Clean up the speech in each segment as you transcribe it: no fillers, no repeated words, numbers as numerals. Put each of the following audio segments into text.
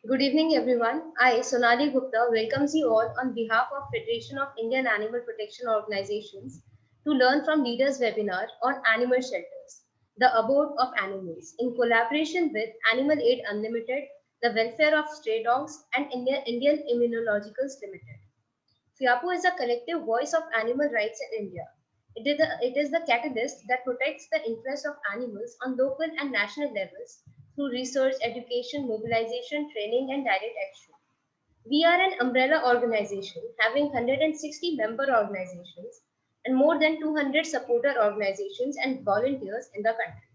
Good evening, everyone. I, Sonali Gupta, welcomes you all on behalf of Federation of Indian Animal Protection Organizations to learn from leaders webinar on animal shelters, the abode of animals, in collaboration with Animal Aid Unlimited, the welfare of stray dogs, and Indian Immunologicals Limited. FIAPO is a collective voice of animal rights in India. It is the catalyst that protects the interests of animals on local and national levels through research, education, mobilization, training, and direct action. We are an umbrella organization having 160 member organizations and more than 200 supporter organizations and volunteers in the country.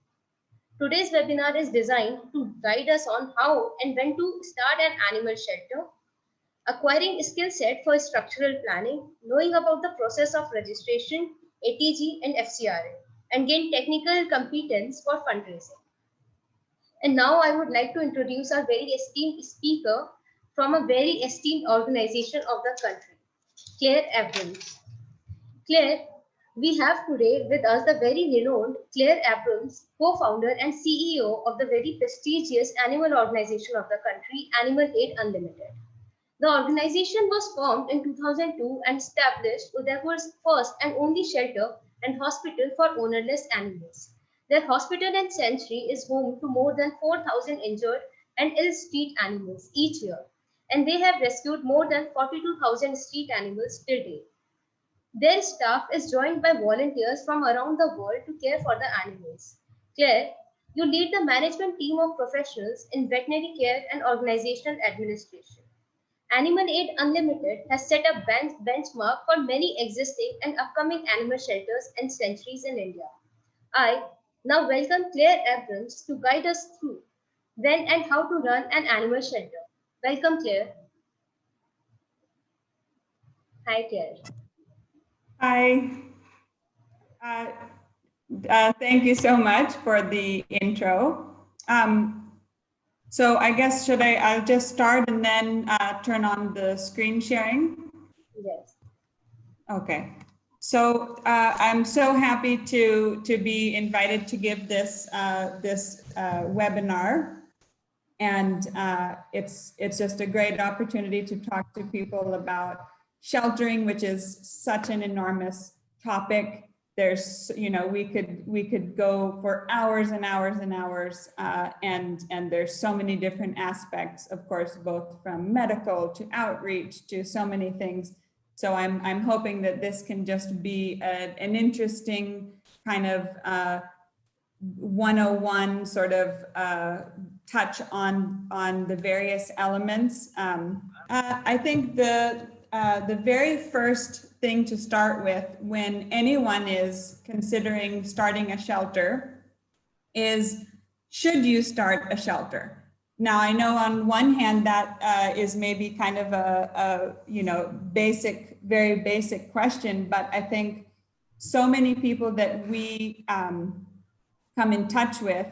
Today's webinar is designed to guide us on how and when to start an animal shelter, acquiring skill set for structural planning, knowing about the process of registration, ATG and FCRA, and gain technical competence for fundraising. And now I would like to introduce our very esteemed speaker from a very esteemed organization of the country, Claire Abrams. Claire, we have today with us the very renowned Claire Abrams, co-founder and CEO of the very prestigious animal organization of the country, Animal Aid Unlimited. The organization was formed in 2002 and established Udaipur's first and only shelter and hospital for ownerless animals. Their hospital and sanctuary is home to more than 4,000 injured and ill street animals each year, and they have rescued more than 42,000 street animals till date. Their staff is joined by volunteers from around the world to care for the animals. Claire, you lead the management team of professionals in veterinary care and organizational administration. Animal Aid Unlimited has set a benchmark for many existing and upcoming animal shelters and sanctuaries in India. I now welcome Claire Abrams to guide us through when and how to run an animal shelter. Welcome, Claire. Hi, Claire. Hi. Uh, Thank you so much for the intro. So I guess I'll just start and then turn on the screen sharing? Yes. Okay. So I'm so happy to be invited to give this webinar. And it's just a great opportunity to talk to people about sheltering, which is such an enormous topic. There's, we could go for hours and hours and hours, and there's so many different aspects, of course, both from medical to outreach to so many things. So I'm hoping that this can just be an interesting kind of 101 sort of touch on the various elements. I think the very first thing to start with when anyone is considering starting a shelter is, should you start a shelter? Now, I know on one hand that is maybe kind of a very basic question, but I think so many people that we come in touch with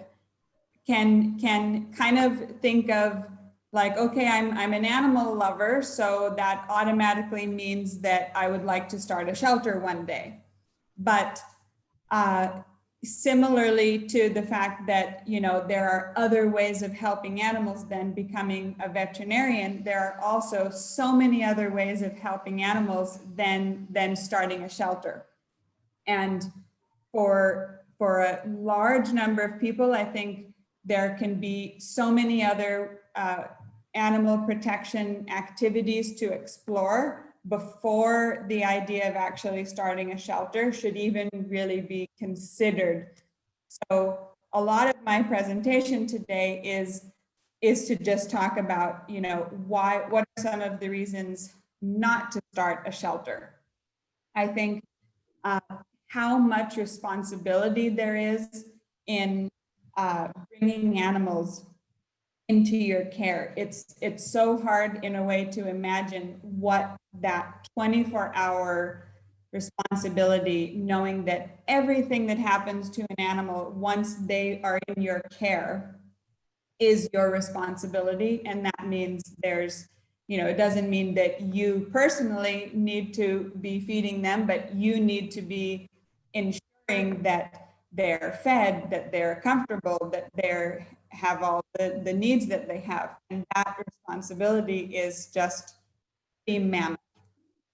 can kind of think of like, okay, I'm an animal lover, so that automatically means that I would like to start a shelter one day. But similarly to the fact that, there are other ways of helping animals than becoming a veterinarian, there are also so many other ways of helping animals than starting a shelter. And for a large number of people, I think there can be so many other animal protection activities to explore before the idea of actually starting a shelter should even really be considered. So a lot of my presentation today is to just talk about, what are some of the reasons not to start a shelter. I think how much responsibility there is in bringing animals into your care. It's so hard in a way to imagine what that 24-hour responsibility, knowing that everything that happens to an animal once they are in your care is your responsibility. And that means there's, it doesn't mean that you personally need to be feeding them, but you need to be ensuring that they're fed, that they're comfortable, that they're have all the needs that they have. And that responsibility is just the mammoth.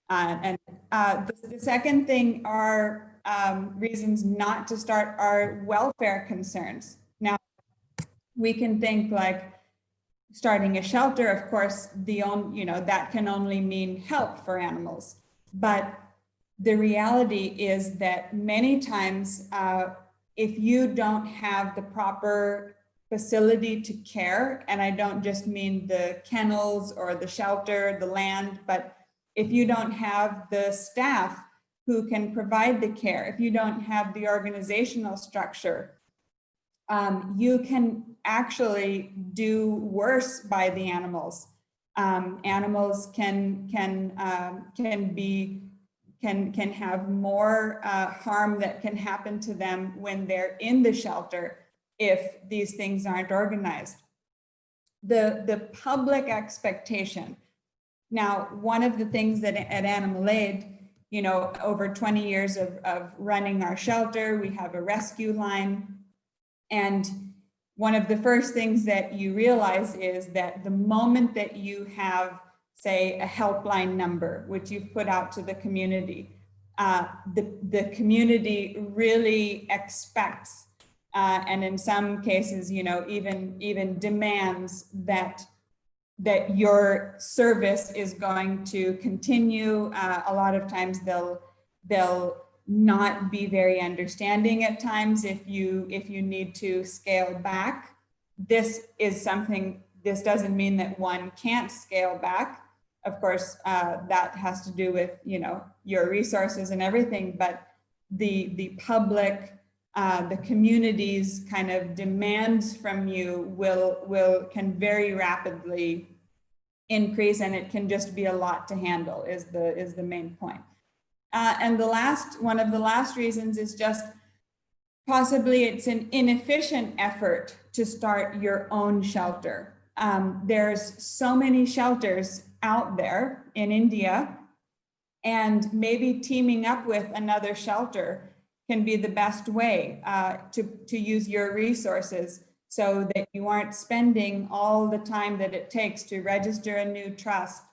The second thing are reasons not to start are welfare concerns. Now, we can think like starting a shelter, of course, that can only mean help for animals. But the reality is that many times, if you don't have the proper facility to care, and I don't just mean the kennels or the shelter, the land, but if you don't have the staff who can provide the care, if you don't have the organizational structure, you can actually do worse by the animals. Animals can have more harm that can happen to them when they're in the shelter if these things aren't organized. The public expectation. Now, one of the things that at Animal Aid, over 20 years of running our shelter, we have a rescue line. And one of the first things that you realize is that the moment that you have, say, a helpline number, which you've put out to the community, the community really expects, and in some cases, even demands that your service is going to continue. A lot of times they'll not be very understanding at times if you need to scale back. This doesn't mean that one can't scale back. Of course, that has to do with your resources and everything, but the public, the community's kind of demands from you can very rapidly increase, and it can just be a lot to handle is the main point. And one of the last reasons is just possibly it's an inefficient effort to start your own shelter. There's so many shelters out there in India, and maybe teaming up with another shelter can be the best way to use your resources so that you aren't spending all the time that it takes to register a new trust,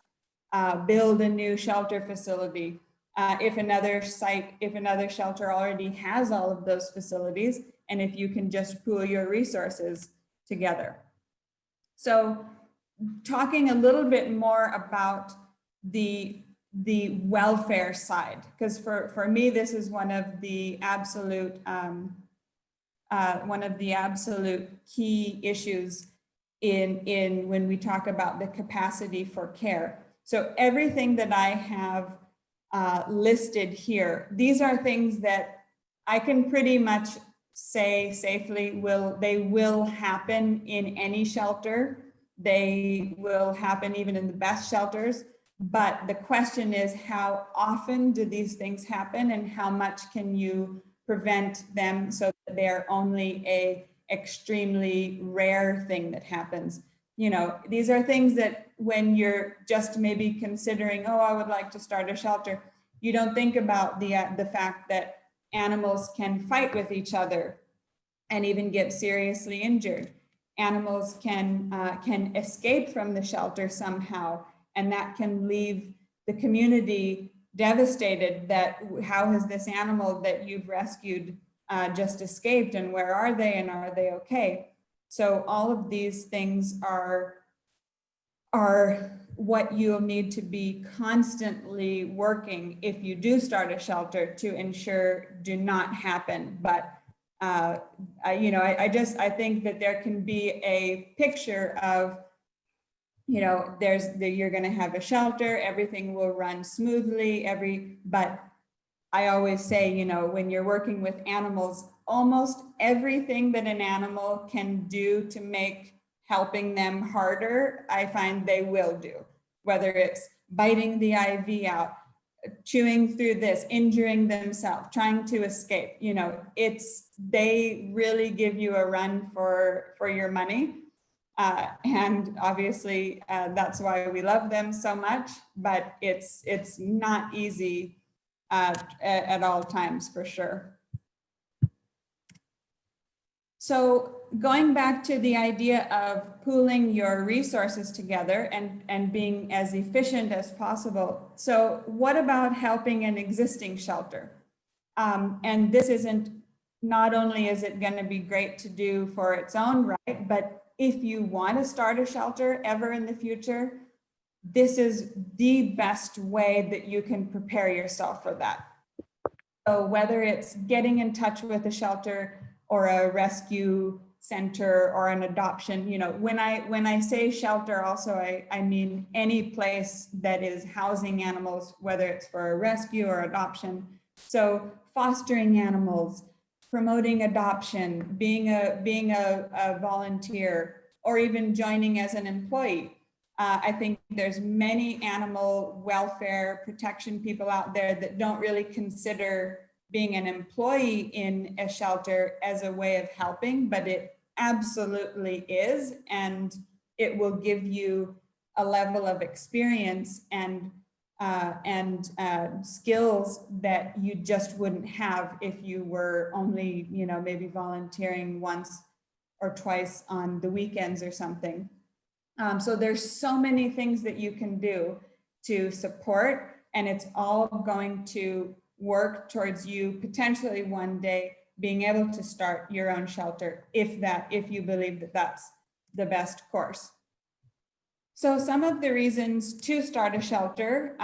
build a new shelter facility. If another shelter already has all of those facilities, and if you can just pool your resources together. So talking a little bit more about the welfare side, because for me, this is one of the absolute key issues in when we talk about the capacity for care. So everything that I have listed here, these are things that I can pretty much say safely they will happen in any shelter. They will happen even in the best shelters. But the question is, how often do these things happen, and how much can you prevent them so that they're only a extremely rare thing that happens? These are things that when you're just maybe considering, I would like to start a shelter, you don't think about the fact that animals can fight with each other and even get seriously injured. Animals can escape from the shelter somehow, and that can leave the community devastated that how has this animal that you've rescued just escaped, and where are they, and are they okay? So all of these things are what you'll need to be constantly working if you do start a shelter to ensure do not happen. But I think that there can be a picture of, you're going to have a shelter, everything will run smoothly, but I always say, when you're working with animals, almost everything that an animal can do to make helping them harder, I find they will do, whether it's biting the IV out, chewing through this, injuring themselves, trying to escape. They really give you a run for your money. And obviously that's why we love them so much, but it's not easy at all times, for sure. So going back to the idea of pooling your resources together and being as efficient as possible. So what about helping an existing shelter? And this isn't, not only is it going to be great to do for its own right, but if you want to start a shelter ever in the future, this is the best way that you can prepare yourself for that. So whether it's getting in touch with a shelter or a rescue center or an adoption, you know, when I say shelter also, I mean any place that is housing animals, whether it's for a rescue or adoption. So fostering animals, promoting adoption, being a volunteer, or even joining as an employee. I think there's many animal welfare protection people out there that don't really consider being an employee in a shelter as a way of helping, but it absolutely is. And it will give you a level of experience and skills that you just wouldn't have if you were only, you know, maybe volunteering once or twice on the weekends or something. So there's so many things that you can do to support, and it's all going to work towards you potentially one day being able to start your own shelter if you believe that that's the best course. So some of the reasons to start a shelter,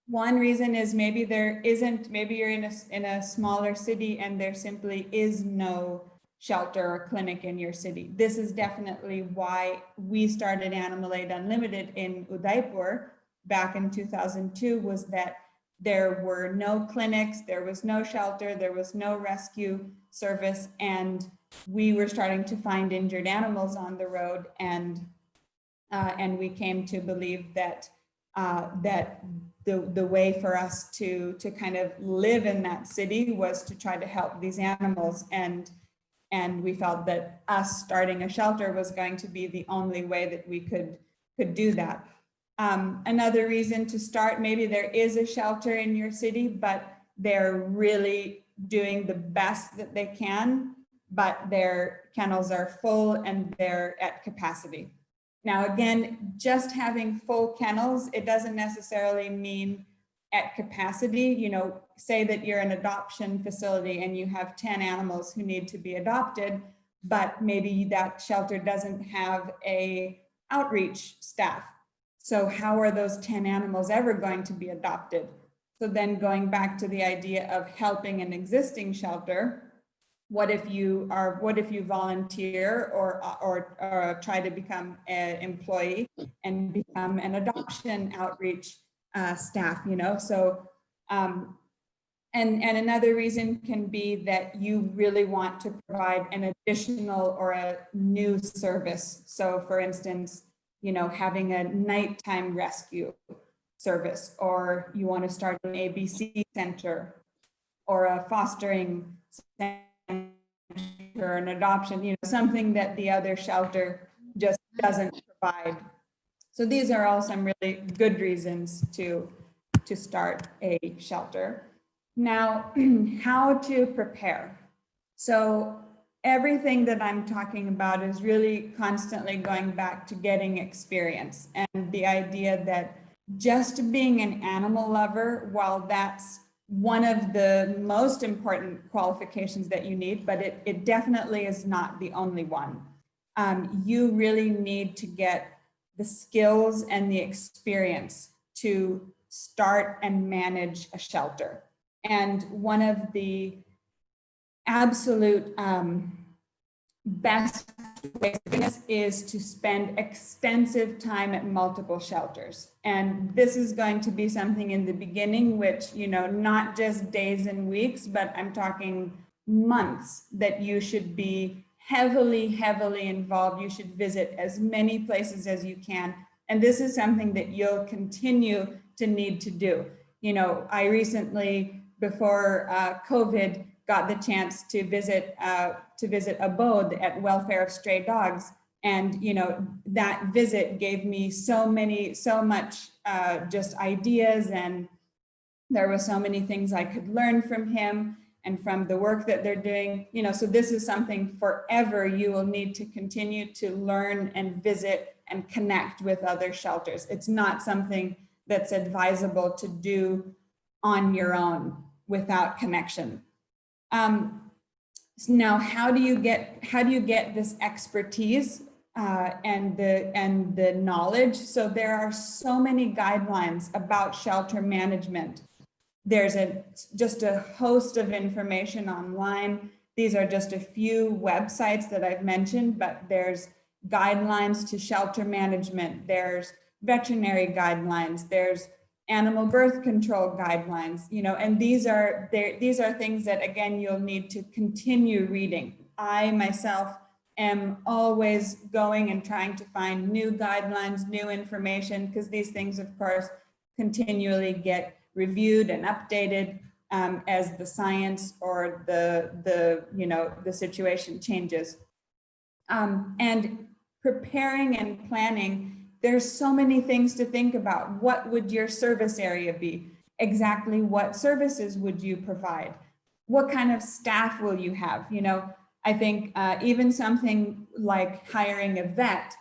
one reason is maybe you're in a smaller city and there simply is no shelter or clinic in your city. This is definitely why we started Animal Aid Unlimited in Udaipur back in 2002, was that there were no clinics, there was no shelter, there was no rescue service, and we were starting to find injured animals on the road, and we came to believe that the way for us to kind of live in that city was to try to help these animals, and we felt that us starting a shelter was going to be the only way that we could do that. Another reason to start, maybe there is a shelter in your city, but they're really doing the best that they can, but their kennels are full and they're at capacity. Now, again, just having full kennels, it doesn't necessarily mean at capacity. You know, say that you're an adoption facility and you have 10 animals who need to be adopted, but maybe that shelter doesn't have a outreach staff. So how are those 10 animals ever going to be adopted? So then going back to the idea of helping an existing shelter, what if you volunteer or try to become an employee and become an adoption outreach staff, you know? So, and another reason can be that you really want to provide an additional or a new service. So for instance, you know, having a nighttime rescue service, or you want to start an ABC center or a fostering center or an adoption, you know, something that the other shelter just doesn't provide. So these are all some really good reasons to start a shelter. Now, how to prepare. So everything that I'm talking about is really constantly going back to getting experience, and the idea that just being an animal lover, while that's one of the most important qualifications that you need, but it definitely is not the only one. You really need to get the skills and the experience to start and manage a shelter. And one of the absolute best ways of doing this is to spend extensive time at multiple shelters. And this is going to be something in the beginning, which, you know, not just days and weeks, but I'm talking months, that you should be heavily involved. You should visit as many places as you can. And this is something that you'll continue to need to do. You know, I recently, before COVID, got the chance to visit Abodh at Welfare of Stray Dogs. And, you know, that visit gave me so much just ideas, and there were so many things I could learn from him. and from the work that they're doing, you know, so this is something forever you will need to continue to learn and visit and connect with other shelters. It's not something that's advisable to do on your own without connection. Now, how do you get this expertise and the knowledge? So there are so many guidelines about shelter management. There's just a host of information online. These are just a few websites that I've mentioned, but there's guidelines to shelter management. There's veterinary guidelines. There's animal birth control guidelines, you know, and these are things that, again, you'll need to continue reading. I myself am always going and trying to find new guidelines, new information, because these things, of course, continually get reviewed and updated as the science or the situation changes. And preparing and planning, there's so many things to think about. What would your service area be? Exactly what services would you provide? What kind of staff will you have? You know, I think even something like hiring a vet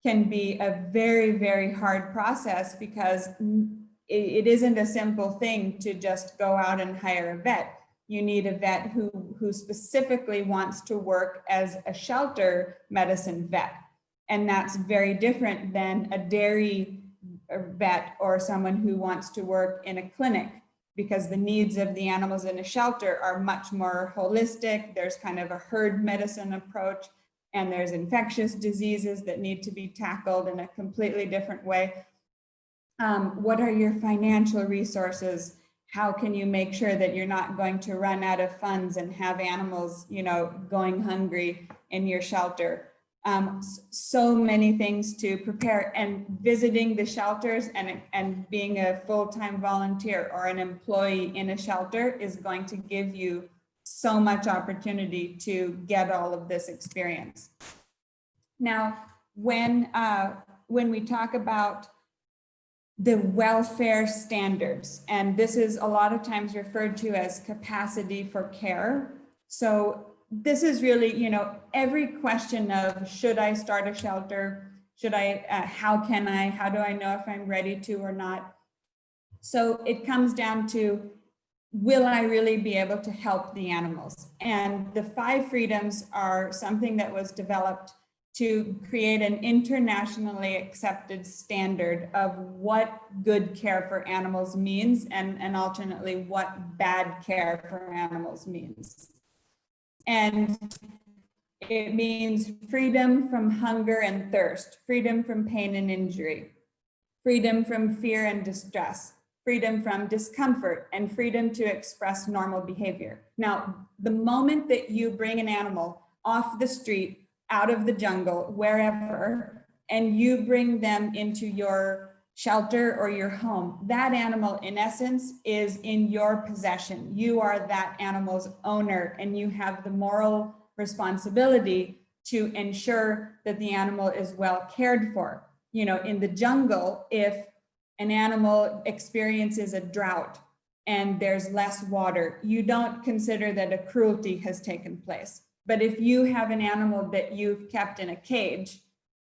can be a very, very hard process, because it isn't a simple thing to just go out and hire a vet. You need a vet who specifically wants to work as a shelter medicine vet. And that's very different than a dairy vet or someone who wants to work in a clinic, because the needs of the animals in a shelter are much more holistic. There's kind of a herd medicine approach, and there's infectious diseases that need to be tackled in a completely different way. What are your financial resources? How can you make sure that you're not going to run out of funds and have animals, you know, going hungry in your shelter? So many things to prepare, and visiting the shelters and being a full-time volunteer or an employee in a shelter is going to give you so much opportunity to get all of this experience. Now, when we talk about the welfare standards, and this is a lot of times referred to as capacity for care. So this is really, you know, every question of, should I start a shelter? Should I, how do I know if I'm ready to or not? So it comes down to, will I really be able to help the animals? And the 5 freedoms are something that was developed to create an internationally accepted standard of what good care for animals means, and alternately what bad care for animals means. And it means freedom from hunger and thirst, freedom from pain and injury, freedom from fear and distress, freedom from discomfort, and freedom to express normal behavior. Now, the moment that you bring an animal off the street, out of the jungle, wherever, and you bring them into your shelter or your home, that animal in essence is in your possession. You are that animal's owner, and you have the moral responsibility to ensure that the animal is well cared for. You know, in the jungle, if an animal experiences a drought and there's less water, you don't consider that a cruelty has taken place. But if you have an animal that you've kept in a cage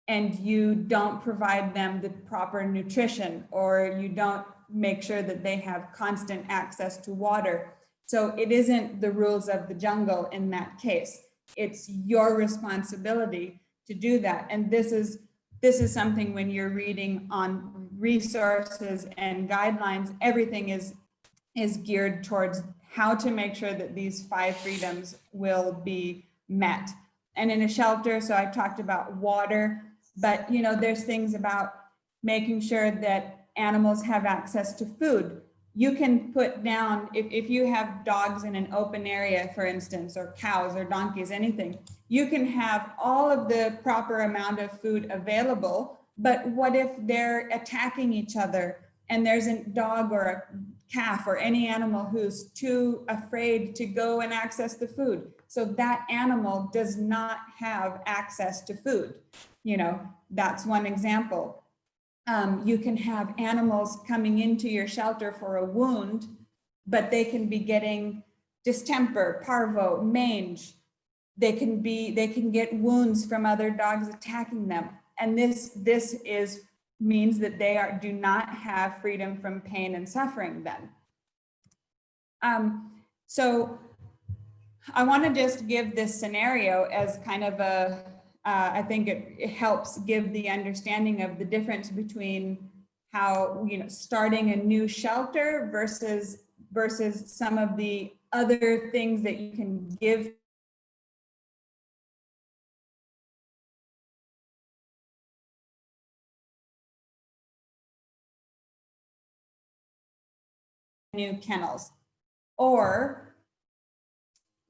and you don't provide them the proper nutrition, or you don't make sure that they have constant access to water, so it isn't the rules of the jungle in that case. It's your responsibility to do that. And this is something, when you're reading on resources and guidelines, everything is geared towards how to make sure that these 5 freedoms will be met. And in a shelter, so I talked about water, but you know, there's things about making sure that animals have access to food. You can put down, if you have dogs in an open area, for instance, or cows or donkeys, anything, you can have all of the proper amount of food available, but what if they're attacking each other and there's a dog or a calf or any animal who's too afraid to go and access the food? So that animal does not have access to food. You know, that's one example. You can have animals coming into your shelter for a wound, but they can be getting distemper, parvo, mange. They can get wounds from other dogs attacking them. And this means that they do not have freedom from pain and suffering then. So I want to just give this scenario as kind of I think it helps give the understanding of the difference between how, starting a new shelter versus some of the other things that you can give new kennels. Or,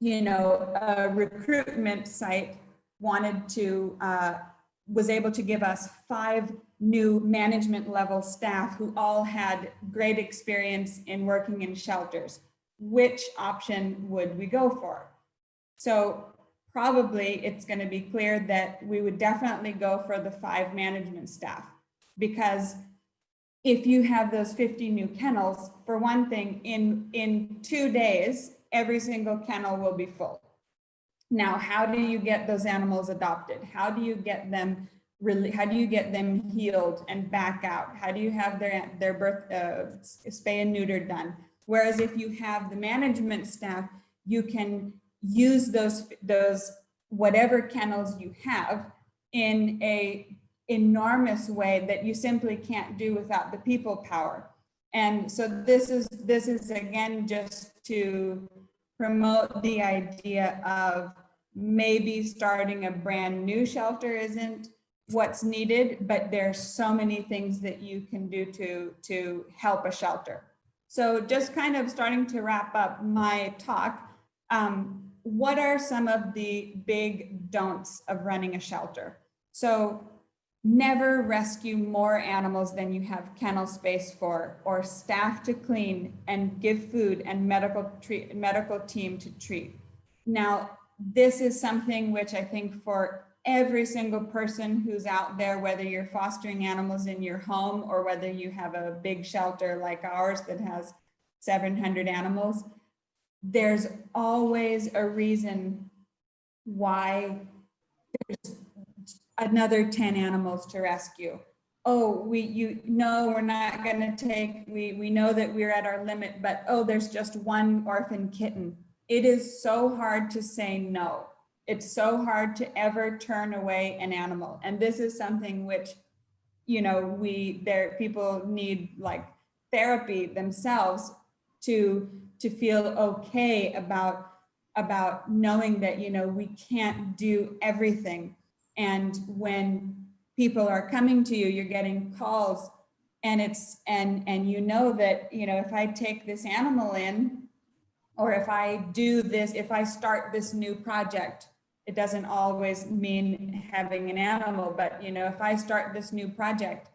a recruitment site was able to give us 5 new management level staff who all had great experience in working in shelters. Which option would we go for? So probably it's going to be clear that we would definitely go for the 5 management staff, because if you have those 50 new kennels, for one thing, in 2 days, every single kennel will be full. Now, how do you get those animals adopted? How do you get them healed and back out? How do you have their birth, spay and neuter done? Whereas if you have the management staff, you can use those whatever kennels you have in a enormous way that you simply can't do without the people power. And so this is again just to promote the idea of maybe starting a brand new shelter isn't what's needed, but there's so many things that you can do to help a shelter. So just kind of starting to wrap up my talk, what are some of the big don'ts of running a shelter? So never rescue more animals than you have kennel space for, or staff to clean and give food and medical team to treat. Now, this is something which I think for every single person who's out there, whether you're fostering animals in your home or whether you have a big shelter like ours that has 700 animals, there's always a reason why there's another 10 animals to rescue. Oh, we're not going to take, we know that we're at our limit, but oh, there's just one orphan kitten. It is so hard to say no. It's so hard to ever turn away an animal. And this is something which, people need like therapy themselves to feel okay about knowing that, we can't do everything. And when people are coming to you, you're getting calls, and that, if I take this animal in, or if I start this new project, it doesn't always mean having an animal, but if I start this new project,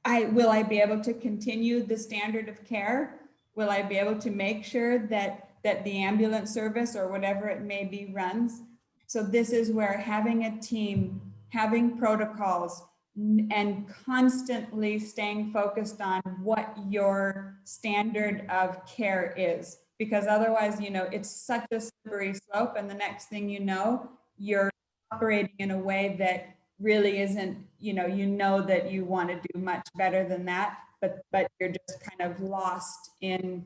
will I be able to continue the standard of care? Will I be able to make sure that the ambulance service or whatever it may be runs? So this is where having a team, having protocols, and constantly staying focused on what your standard of care is, because otherwise, it's such a slippery slope, and the next thing you know, you're operating in a way that really isn't, that you want to do much better than that, but you're just kind of lost in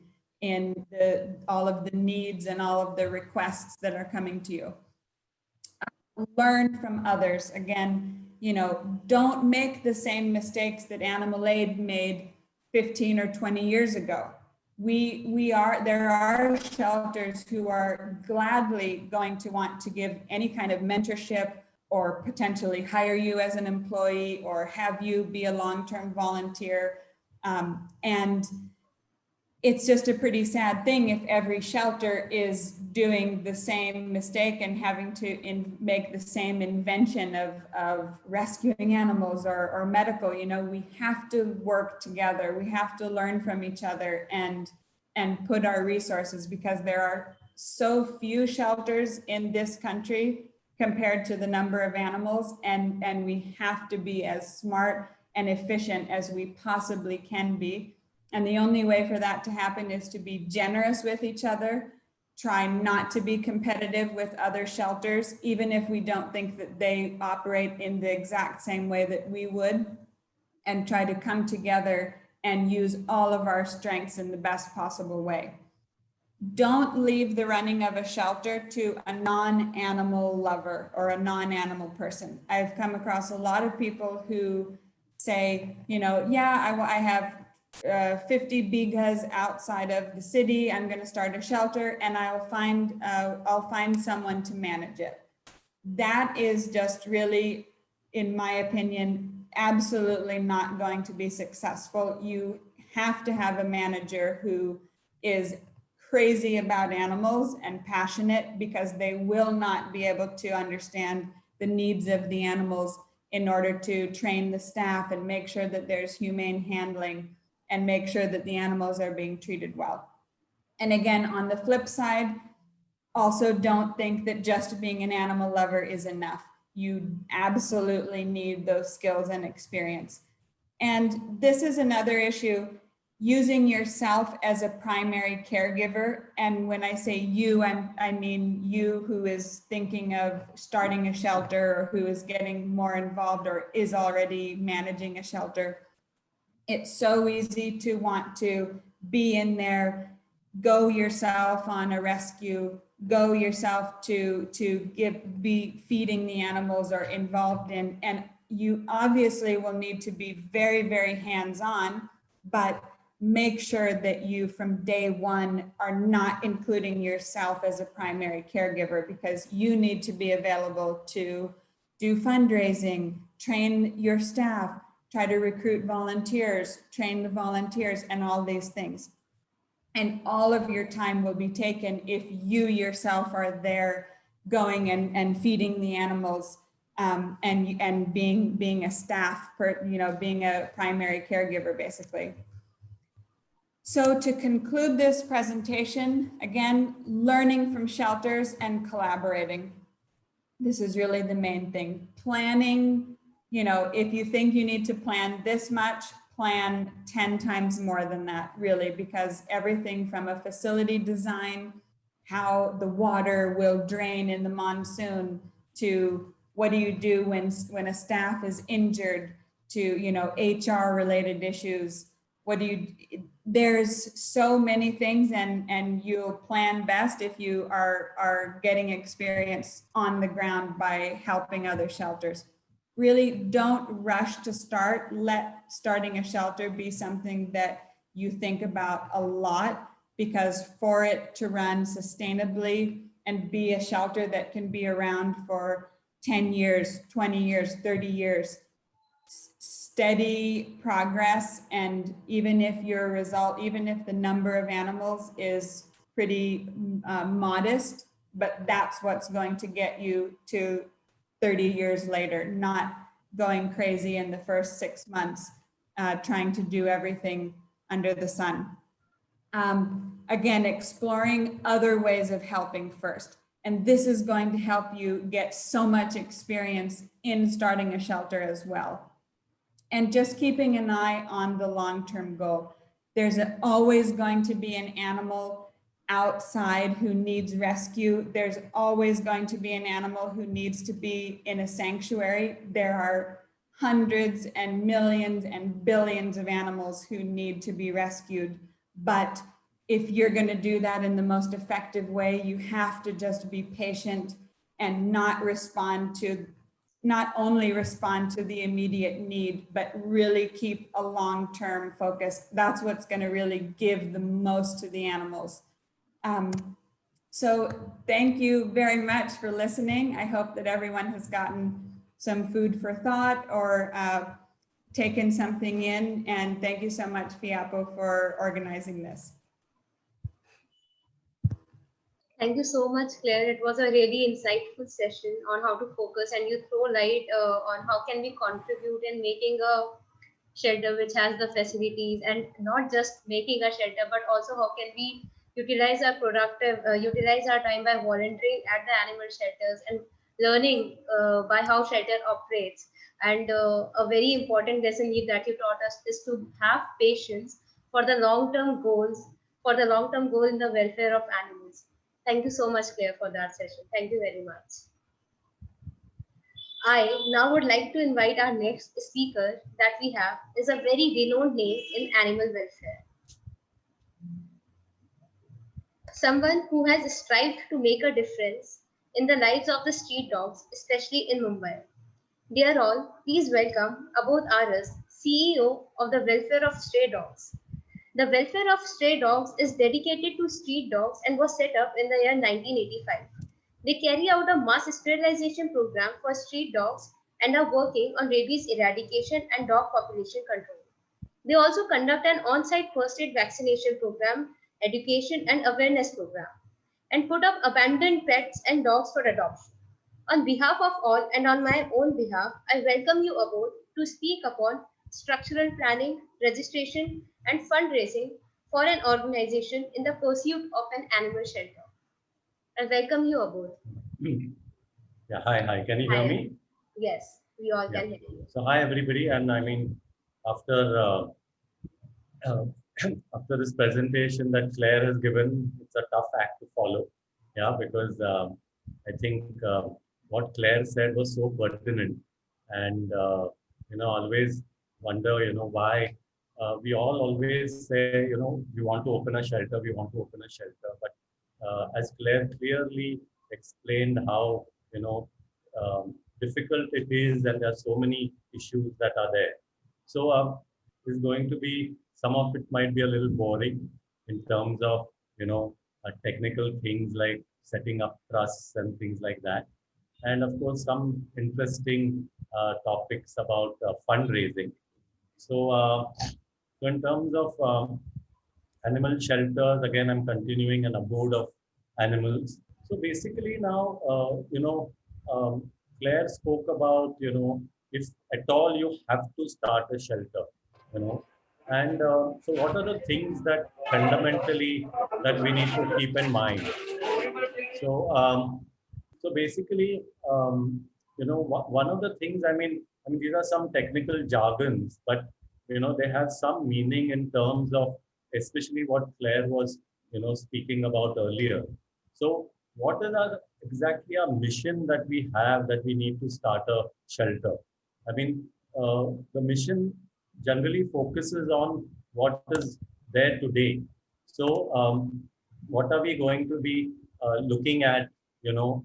all of the needs and all of the requests that are coming to you. Learn from others. Again, don't make the same mistakes that Animal Aid made 15 or 20 years ago. There are shelters who are gladly going to want to give any kind of mentorship, or potentially hire you as an employee, or have you be a long-term volunteer. And it's just a pretty sad thing if every shelter is doing the same mistake and having to make the same invention of rescuing animals or medical. We have to work together. We have to learn from each other and put our resources, because there are so few shelters in this country compared to the number of animals, and we have to be as smart and efficient as we possibly can be. And the only way for that to happen is to be generous with each other, try not to be competitive with other shelters, even if we don't think that they operate in the exact same way that we would, and try to come together and use all of our strengths in the best possible way. Don't leave the running of a shelter to a non-animal lover or a non-animal person. I've come across a lot of people who say, you know, yeah, I have 50 bighas outside of the city. I'm going to start a shelter and I'll find someone to manage it. That is just really, in my opinion, absolutely not going to be successful. You have to have a manager who is crazy about animals and passionate, because they will not be able to understand the needs of the animals in order to train the staff and make sure that there's humane handling and make sure that the animals are being treated well. And again, on the flip side, also don't think that just being an animal lover is enough. You absolutely need those skills and experience. And this is another issue, using yourself as a primary caregiver. And when I say you, I mean you who is thinking of starting a shelter or who is getting more involved or is already managing a shelter. It's so easy to want to be in there, go yourself on a rescue, go yourself to be feeding the animals or involved in, and you obviously will need to be very, very hands-on, but make sure that you from day one are not including yourself as a primary caregiver, because you need to be available to do fundraising, train your staff, try to recruit volunteers, train the volunteers, and all these things. And all of your time will be taken if you yourself are there going and feeding the animals, and being a staff, being a primary caregiver, basically. So to conclude this presentation, again, learning from shelters and collaborating. This is really the main thing. Planning, if you think you need to plan this much, plan 10 times more than that, really, because everything from a facility design, how the water will drain in the monsoon, to what do you do when a staff is injured, to HR related issues. There's so many things, and you'll plan best if you are getting experience on the ground by helping other shelters. Really don't rush to start. Let starting a shelter be something that you think about a lot, because for it to run sustainably and be a shelter that can be around for 10 years, 20 years, 30 years, steady progress. And even if the number of animals is pretty modest, but that's what's going to get you to 30 years later, not going crazy in the first 6 months, trying to do everything under the sun. Again, exploring other ways of helping first. And this is going to help you get so much experience in starting a shelter as well. And just keeping an eye on the long-term goal. There's always going to be an animal outside who needs rescue. There's always going to be an animal who needs to be in a sanctuary. There are hundreds and millions and billions of animals who need to be rescued. But if you're going to do that in the most effective way, you have to just be patient and not only respond to the immediate need, but really keep a long-term focus. That's what's going to really give the most to the animals. So thank you very much for listening. I hope that everyone has gotten some food for thought or taken something in. And thank you so much, FIAPO, for organizing this. Thank you so much, Claire. It was a really insightful session on how to focus, and you throw light on how can we contribute in making a shelter which has the facilities, and not just making a shelter, but also how can we utilize our time by volunteering at the animal shelters and learning by how shelter operates. And a very important lesson that you taught us is to have patience for the long-term goal in the welfare of animals. Thank you so much, Claire, for that session. Thank you very much. I now would like to invite our next speaker that we have is a very renowned name in animal welfare. Someone who has strived to make a difference in the lives of the street dogs, especially in Mumbai. Dear all, please welcome Abodh Aras, CEO of the Welfare of Stray Dogs. The Welfare of Stray Dogs is dedicated to street dogs and was set up in the year 1985. They carry out a mass sterilization program for street dogs and are working on rabies eradication and dog population control. They also conduct an on-site first aid vaccination program, education and awareness program, and put up abandoned pets and dogs for adoption. On behalf of all and on my own behalf, I welcome you aboard to speak upon structural planning, registration, and fundraising for an organization in the pursuit of an animal shelter. I welcome you aboard. Yeah, hi. Can you hear Hi. me? Yes, we all Yeah. can hear you. So hi everybody, and I mean, after uh, after this presentation that Claire has given, it's a tough act to follow. Yeah, because I think what Claire said was so pertinent, and always wonder, why we all always say, we want to open a shelter, we want to open a shelter, but as Claire clearly explained how difficult it is, and there are so many issues that are there. So is going to be, some of it might be a little boring in terms of technical things like setting up trusts and things like that, and of course some interesting topics about fundraising. So, in terms of animal shelters, again, I'm continuing an abode of animals. So basically now, Claire spoke about, if at all you have to start a shelter, you know, and so what are the things that fundamentally that we need to keep in mind? So, so basically, one of the things, I mean, these are some technical jargons, but they have some meaning in terms of, especially what Claire was, speaking about earlier. So, what is our exactly our mission that we have, that we need to start a shelter? I mean, the mission generally focuses on what is there today. So, what are we going to be looking at, you know,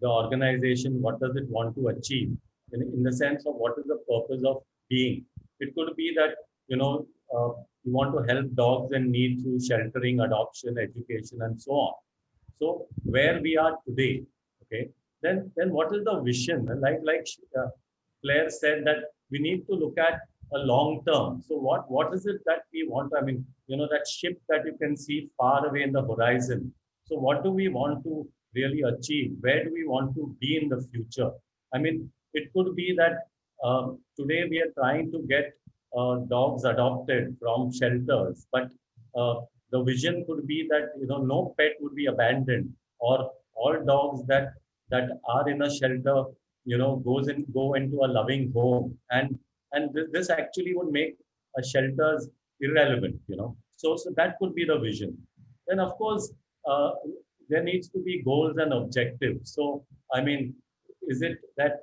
the organization, what does it want to achieve in the sense of what is the purpose of being? It could be that, you want to help dogs in need through sheltering, adoption, education, and so on. So where we are today, okay, then what is the vision? Like Claire said that we need to look at a long term. So what is it that we want? I mean, that ship that you can see far away in the horizon. So what do we want to really achieve? Where do we want to be in the future? I mean, it could be that today we are trying to get dogs adopted from shelters, but uh, the vision could be that no pet would be abandoned, or all dogs that are in a shelter go into a loving home, and this actually would make shelters irrelevant. So that could be the vision. Then of course there needs to be goals and objectives. So I mean, is it that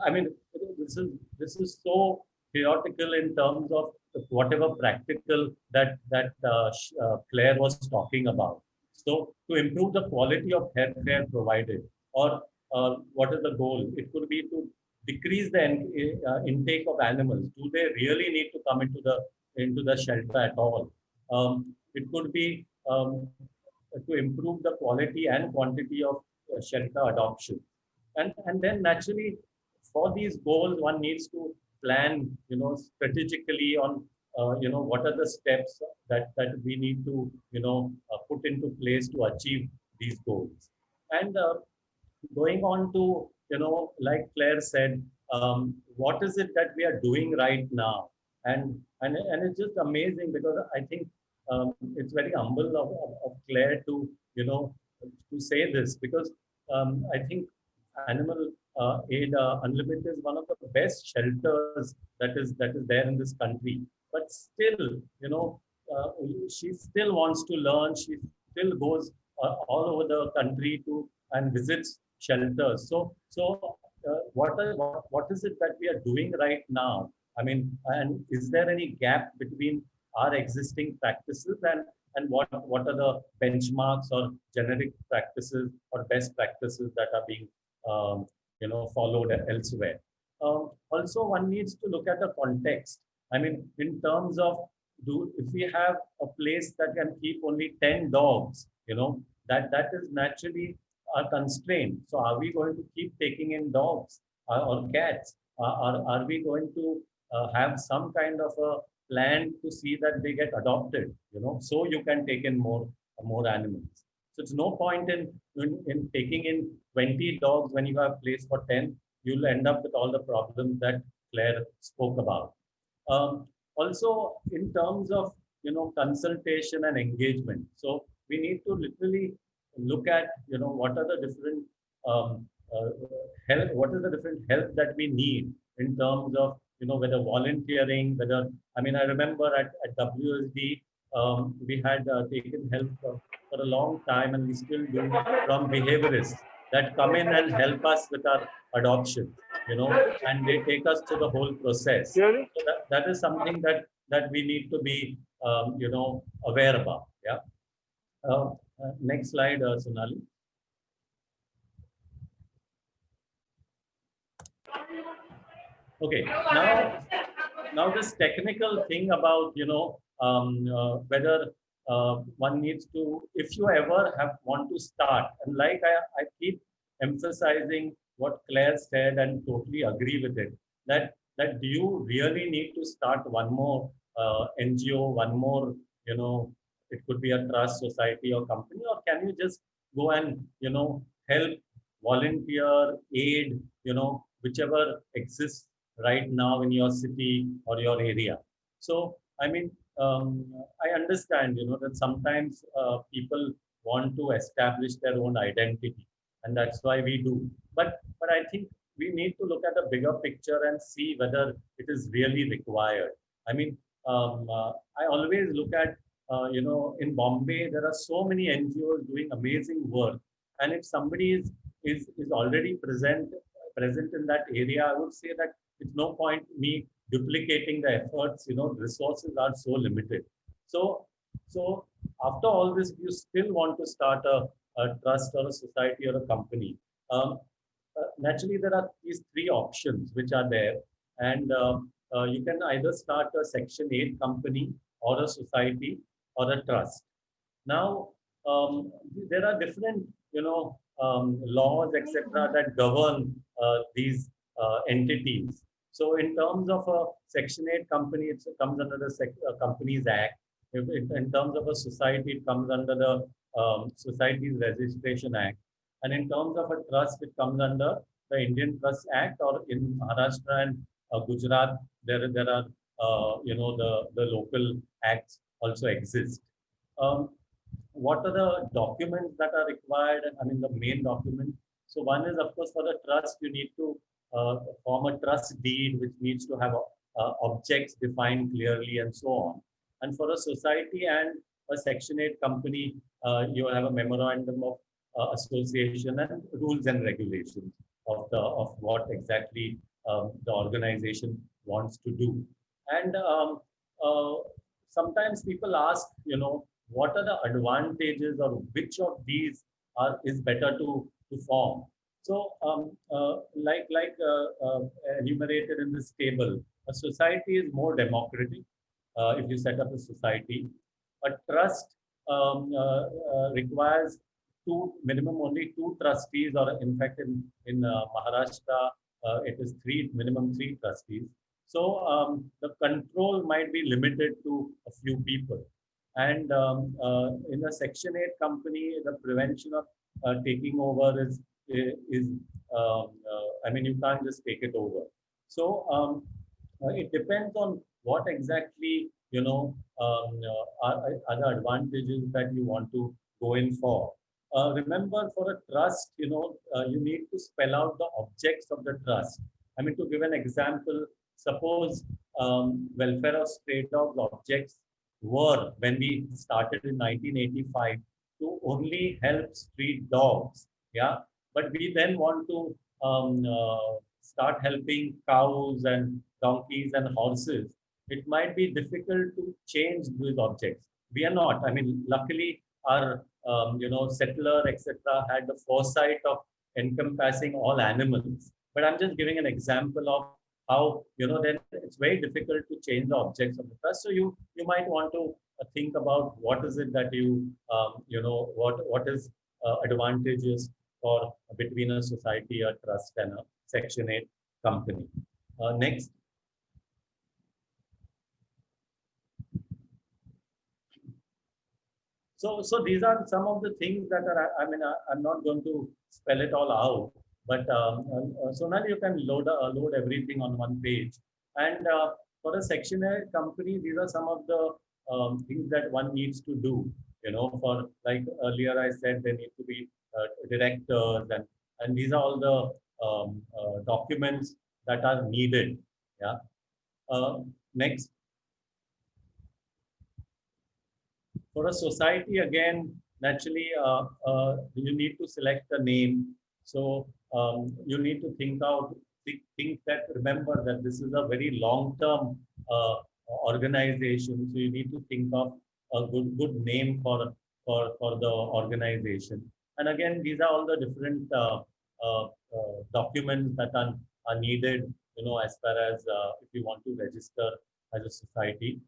I mean, this is so theoretical in terms of whatever practical that Claire was talking about. So to improve the quality of healthcare provided, or what is the goal? It could be to decrease the intake of animals. Do they really need to come into the shelter at all? It could be to improve the quality and quantity of shelter adoption, and then naturally for these goals one needs to plan strategically on what are the steps that we need to put into place to achieve these goals. And going on to like Claire said, what is it that we are doing right now? And it's just amazing, because I think it's very humble of Claire to to say this, because I think Animal Aid Unlimited is one of the best shelters that is there in this country. But still, uh, she still wants to learn. She still goes all over the country to and visits shelters. What is it that we are doing right now? I mean, and is there any gap between our existing practices and what are the benchmarks or generic practices or best practices that are being followed elsewhere? Also, one needs to look at the context. I mean, in terms of if we have a place that can keep only 10 dogs, that is naturally a constraint. So are we going to keep taking in dogs or cats? Are we going to have some kind of a plan to see that they get adopted, so you can take in more animals. So it's no point in taking in 20 dogs when you have place for 10. You'll end up with all the problems that Claire spoke about. Also, in terms of consultation and engagement, so we need to literally look at what are the different help, what is the different help that we need in terms of whether volunteering, whether I mean I remember at WSD we had taken help for a long time, and we still do, from behaviorists that come in and help us with our adoption, and they take us through the whole process. Really? So that is something that we need to be aware about. Yeah. Next slide, Sonali. Okay. Now this technical thing about whether one needs to, if you ever want to start, and like I keep emphasizing what Claire said and totally agree with it, that do you really need to start one more NGO, one more, it could be a trust, society or company, or can you just go and help, volunteer, aid, whichever exists right now in your city or your area. So I mean, I understand that sometimes people want to establish their own identity, and that's why we do. But I think we need to look at the bigger picture and see whether it is really required. I mean, I always look at in Bombay there are so many NGOs doing amazing work, and if somebody is already present in that area, I would say that it's no point me duplicating the efforts. Resources are so limited. So after all this, you still want to start a trust or a society or a company. Naturally, there are these three options which are there, and you can either start a Section 8 company or a society or a trust. Now, there are different, laws, etc., that govern these entities. So, in terms of a Section 8 company, it comes under the Companies Act. In terms of a society, it comes under the Societies Registration Act. And in terms of a trust, it comes under the Indian Trust Act, or in Maharashtra and Gujarat, there are the local acts also exist. What are the documents that are required? I mean, the main document. So one is, of course, for the trust, you need to form a trust deed, which needs to have objects defined clearly and so on. And for a society and a Section 8 company, you have a memorandum of association and rules and regulations of what exactly the organization wants to do. And sometimes people ask, what are the advantages, or which of these is better to form? So, like enumerated in this table, a society is more democratic. If you set up a society, a trust requires minimum only two trustees, or in fact in Maharashtra it is minimum three trustees. So the control might be limited to a few people. And in a Section 8 company, the prevention of taking over is I mean, you can't just take it over. So it depends on what exactly are the advantages that you want to go in for. Remember, for a trust, you need to spell out the objects of the trust. I mean, to give an example, suppose welfare of stray dogs objects were, when we started in 1985, to only help street dogs. Yeah, but we then want to start helping cows and donkeys and horses. It might be difficult to change these objects. We are not. I mean, luckily, our settler, etc., had the foresight of encompassing all animals. But I'm just giving an example of how then it's very difficult to change the objects of the trust. So you might want to think about what is it that what is advantages for between a society, a trust, and a Section 8 company. Next. So these are some of the things that are, I'm not going to spell it all out, but so now you can load everything on one page. And for a Section 8 company, these are some of the things that one needs to do. For like earlier I said, there need to be directors, and these are all the documents that are needed. Yeah. Next. For a society, again, naturally, you need to select a name. So you need to think that, remember that this is a very long-term organization. So you need to think of a good name for the organization. And again, these are all the different documents that are needed, as far as if you want to register as a society.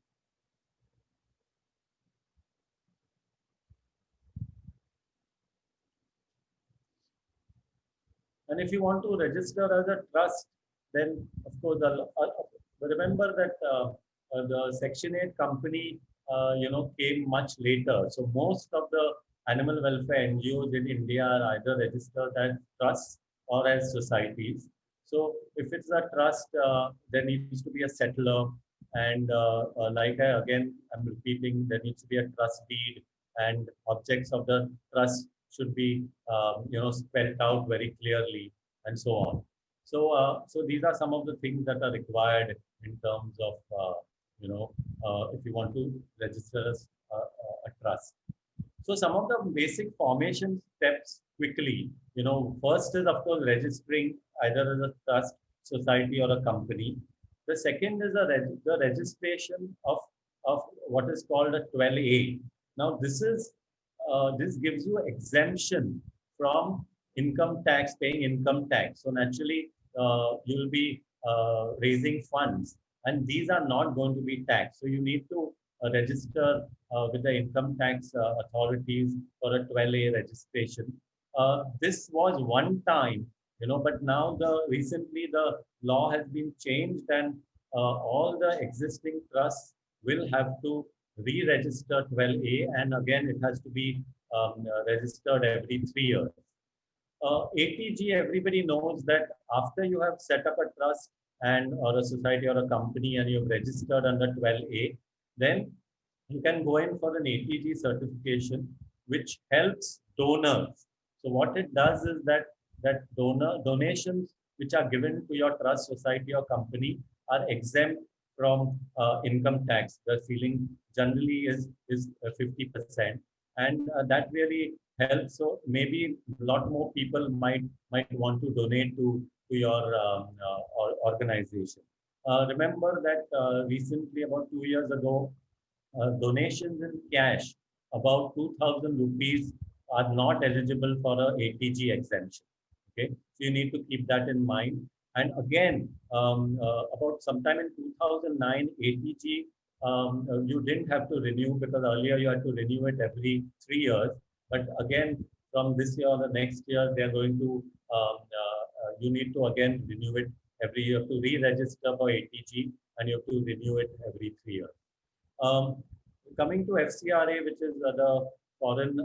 And if you want to register as a trust, then of course, remember that the Section 8 company, came much later. So most of the animal welfare NGOs in India are either registered as trusts or as societies. So if it's a trust, there needs to be a settler. And I'm repeating, there needs to be a trust deed, and objects of the trust should be spelled out very clearly, and so on. So these are some of the things that are required in terms of if you want to register as a trust. So some of the basic formation steps quickly. First is of course registering either as a trust, society, or a company. The second is the registration of what is called a 12A. Now this gives you exemption from paying income tax. So naturally, you will be raising funds, and these are not going to be taxed. So you need to register with the income tax authorities for a 12A registration. This was one time, but now recently the law has been changed, and all the existing trusts will have to re-register 12A, and again it has to be registered every 3 years. ATG, everybody knows that after you have set up a trust or a society or a company and you've registered under 12A, then you can go in for an ATG certification, which helps donors. So what it does is that donations which are given to your trust, society, or company are exempt from income tax. The ceiling generally is 50%, and that really helps. So maybe a lot more people might want to donate to your organization. Remember that recently, about 2 years ago, donations in cash about 2,000 rupees are not eligible for a ATG exemption. Okay, so you need to keep that in mind. And again, about sometime in 2009, ATG, you didn't have to renew, because earlier you had to renew it every 3 years. But again, from this year or the next year, they are going to, you need to again renew it every year. You have to re-register for ATG, and you have to renew it every 3 years. Coming to FCRA, which is the Foreign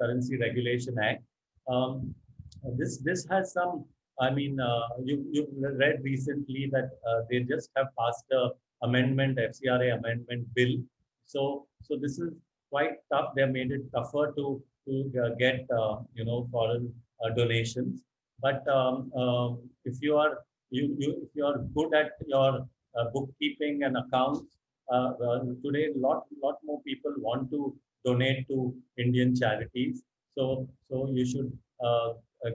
Currency Regulation Act. This has some, you've read recently that they just have passed a FCRA amendment bill. So this is quite tough. They have made it tougher to get foreign donations. But if you are good at your bookkeeping and accounts, today lot more people want to donate to Indian charities. So you should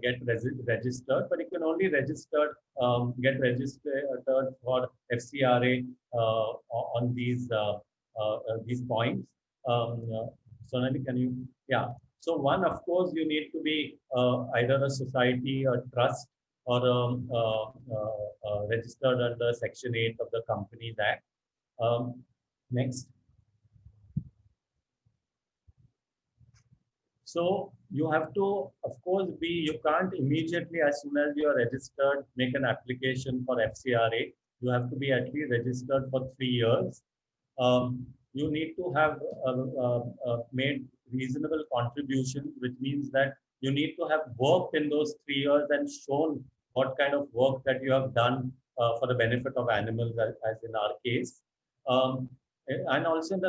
get registered, but you can only get registered for FCRA on these points. Sonali, can you? Yeah. So one, of course, you need to be either a society, a trust, or registered under Section 8 of the Companies Act. Next. So you have to, of course, you can't immediately, as soon as you are registered, make an application for FCRA. You have to be at least registered for 3 years. You need to have made reasonable contributions, which means that you need to have worked in those 3 years and shown what kind of work that you have done for the benefit of animals, as in our case. Um, and also in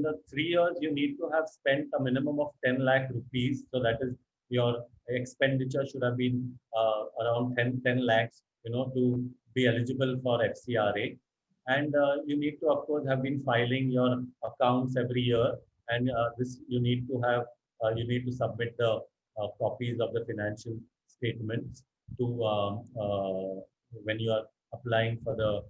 the 3 years, you need to have spent a minimum of 10 lakh rupees. So that is your expenditure should have been around 10 lakhs, to be eligible for FCRA. And you need to, of course, have been filing your accounts every year. And this you need to submit the copies of the financial statements to when you are applying for the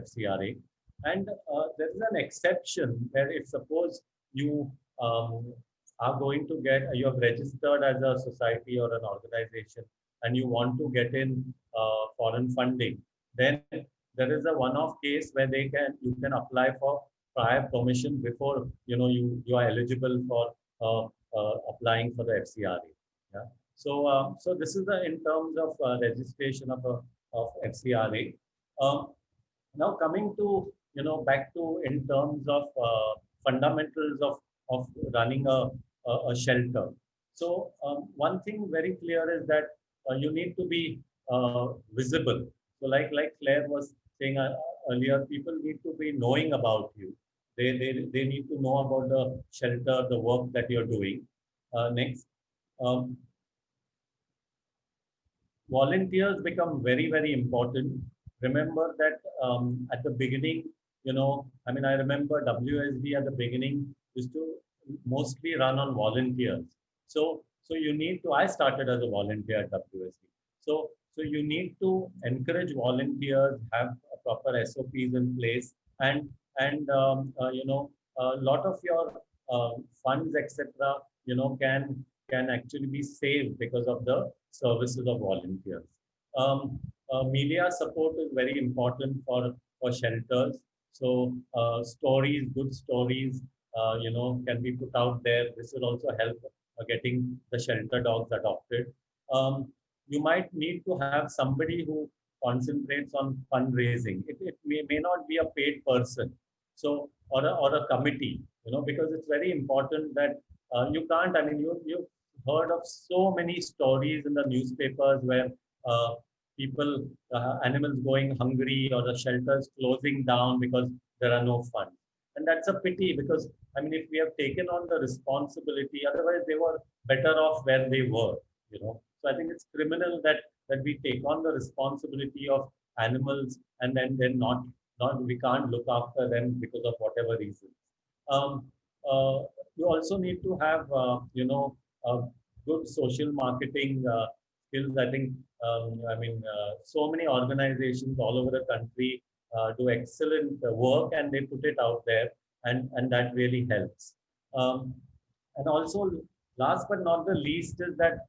FCRA. And there is an exception where if suppose you are going to you have registered as a society or an organization and you want to get in foreign funding, then there is a one-off case where you can apply for prior permission before you are eligible for applying for the FCRA. Yeah. So this is in terms of registration of FCRA. Now coming to back to in terms of fundamentals of running a shelter. So one thing very clear is that you need to be visible. So like Claire was saying earlier, people need to be knowing about you. They need to know about the shelter, the work that you're doing. Next. Um, Volunteers become very, very important. Remember that at the beginning, I remember WSD at the beginning used to mostly run on volunteers. So you need to, I started as a volunteer at WSD. So you need to encourage volunteers, have a proper SOPs in place, and a lot of your funds, etc., can actually be saved because of the services of volunteers. Media support is very important for shelters. So stories, good stories, can be put out there. This will also help getting the shelter dogs adopted. You might need to have somebody who concentrates on fundraising. It may not be a paid person, so or a committee, because it's very important that you can't. I mean, you've heard of so many stories in the newspapers where people, animals going hungry or the shelters closing down because there are no funds. And that's a pity because, if we have taken on the responsibility, otherwise they were better off where they were, So I think it's criminal that we take on the responsibility of animals and then not we can't look after them because of whatever reasons. Um, you also need to have, good social marketing skills. I think, so many organizations all over the country do excellent work and they put it out there, and that really helps. And also, last but not the least, is that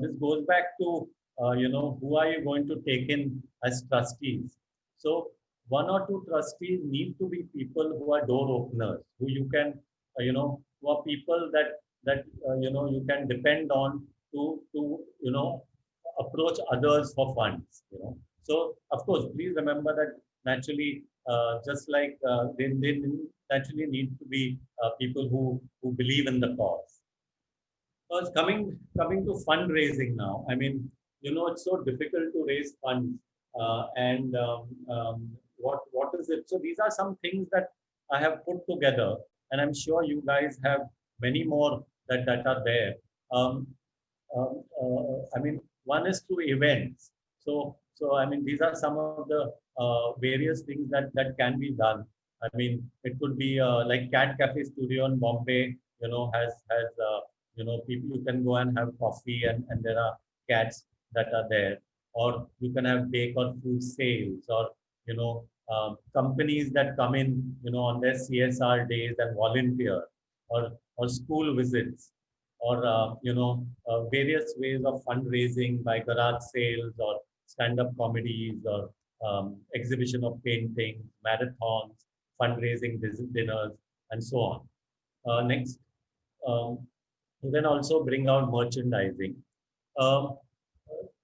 this goes back to, who are you going to take in as trustees? So one or two trustees need to be people who are door openers, who you can, who are people that you can depend on to approach others for funds. So of course, please remember that naturally, just like they naturally need to be people who believe in the cause. Coming to fundraising now. It's so difficult to raise funds, and what is it? So these are some things that I have put together, and I'm sure you guys have many more that are there. One is through events. So these are some of the various things that can be done. It could be like Cat Cafe Studio in Bombay, people, you can go and have coffee, and there are cats that are there, or you can have bake or food sales, or companies that come in on their CSR days and volunteer, or school visits, or various ways of fundraising by garage sales, or stand-up comedies, or exhibition of painting, marathons, fundraising dinners, and so on. Next, um, you can also bring out merchandising. Um,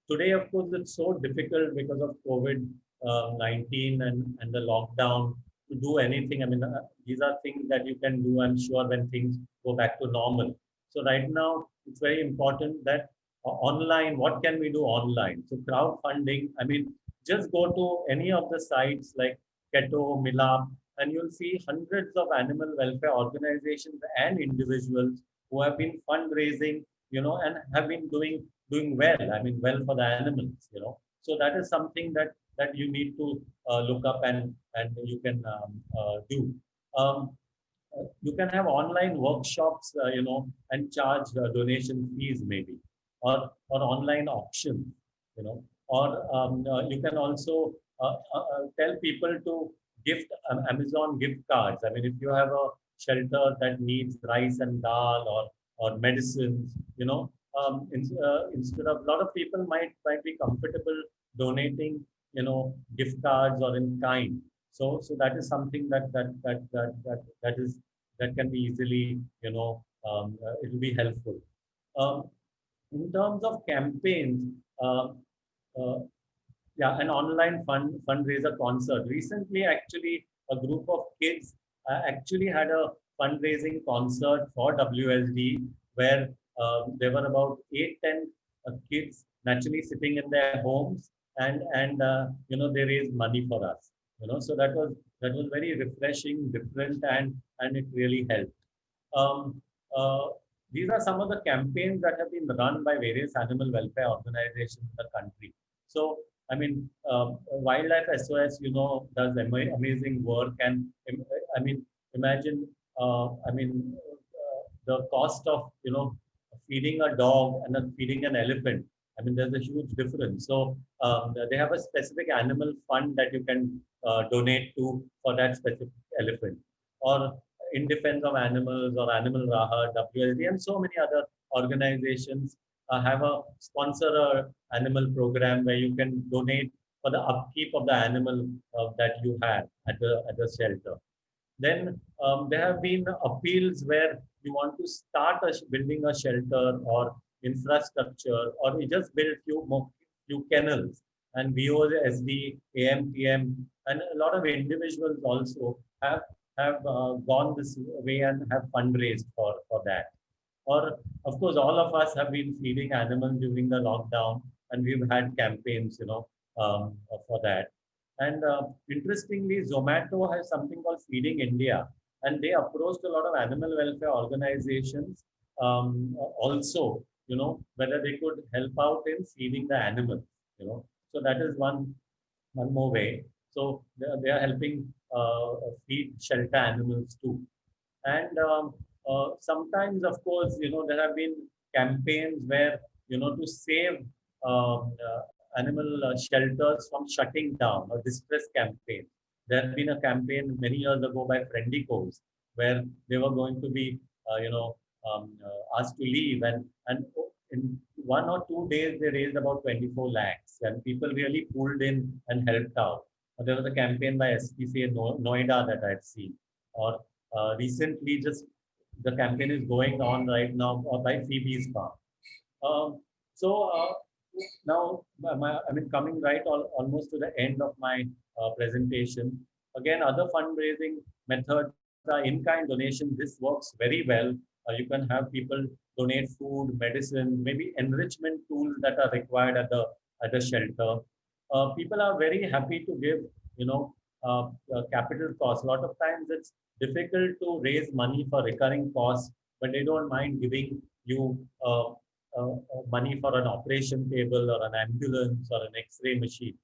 Today, of course, it's so difficult because of COVID-19 and the lockdown to do anything. I mean, these are things that you can do, I'm sure, when things go back to normal. So right now, it's very important that online, what can we do online? So crowdfunding, I mean, just go to any of the sites like Keto, Milap, and you'll see hundreds of animal welfare organizations and individuals who have been fundraising, and have been doing well. I mean, well for the animals. So that is something that you need to look up, and you can do. Um, you can have online workshops, and charge donation fees maybe, or online auctions, or you can also tell people to gift Amazon gift cards. I mean, if you have a shelter that needs rice and dal, or medicines, instead of, a lot of people might be comfortable donating, gift cards or in kind. So that is something that can be easily, it will be helpful. Um, in terms of campaigns, uh, uh, yeah, an online fundraiser concert. Recently, actually, a group of kids actually had a fundraising concert for WSD, where there were about 8, 10 kids naturally sitting in their homes, and they raised money for us. So that was very refreshing, different, and it really helped. Um, uh, these are some of the campaigns that have been run by various animal welfare organizations in the country. So, I mean, Wildlife SOS, does amazing work. And I mean, imagine, the cost of, feeding a dog and feeding an elephant. I mean, there's a huge difference. So, they have a specific animal fund that you can donate to for that specific elephant. Or in Defense of Animals, or Animal Rahat, WSD, and so many other organizations have a sponsor a animal program where you can donate for the upkeep of the animal that you have at the shelter. Then there have been appeals where you want to start building a shelter or infrastructure, or you just build few kennels, and VOSD, AMPM, and a lot of individuals also have gone this way and have fundraised for that. Or, of course, all of us have been feeding animals during the lockdown, and we've had campaigns, for that. And interestingly, Zomato has something called Feeding India, and they approached a lot of animal welfare organizations, also, whether they could help out in feeding the animals. So that is one more way. So they are helping feed shelter animals too. And sometimes, of course, there have been campaigns where, to save animal shelters from shutting down, or distress campaign. There had been a campaign many years ago by Friendicos, where they were going to be, asked to leave. And in 1 or 2 days, they raised about 24 lakhs, and people really pulled in and helped out. There was a campaign by SPCA Noida that I had seen. Or recently, just the campaign is going on right now by Phoebe's Farm. So now, coming right almost to the end of my presentation. Again, other fundraising methods are in-kind donation. This works very well. You can have people donate food, medicine, maybe enrichment tools that are required at the shelter. People are very happy to give, capital costs. A lot of times it's difficult to raise money for recurring costs, but they don't mind giving you money for an operation table, or an ambulance, or an X-ray machine.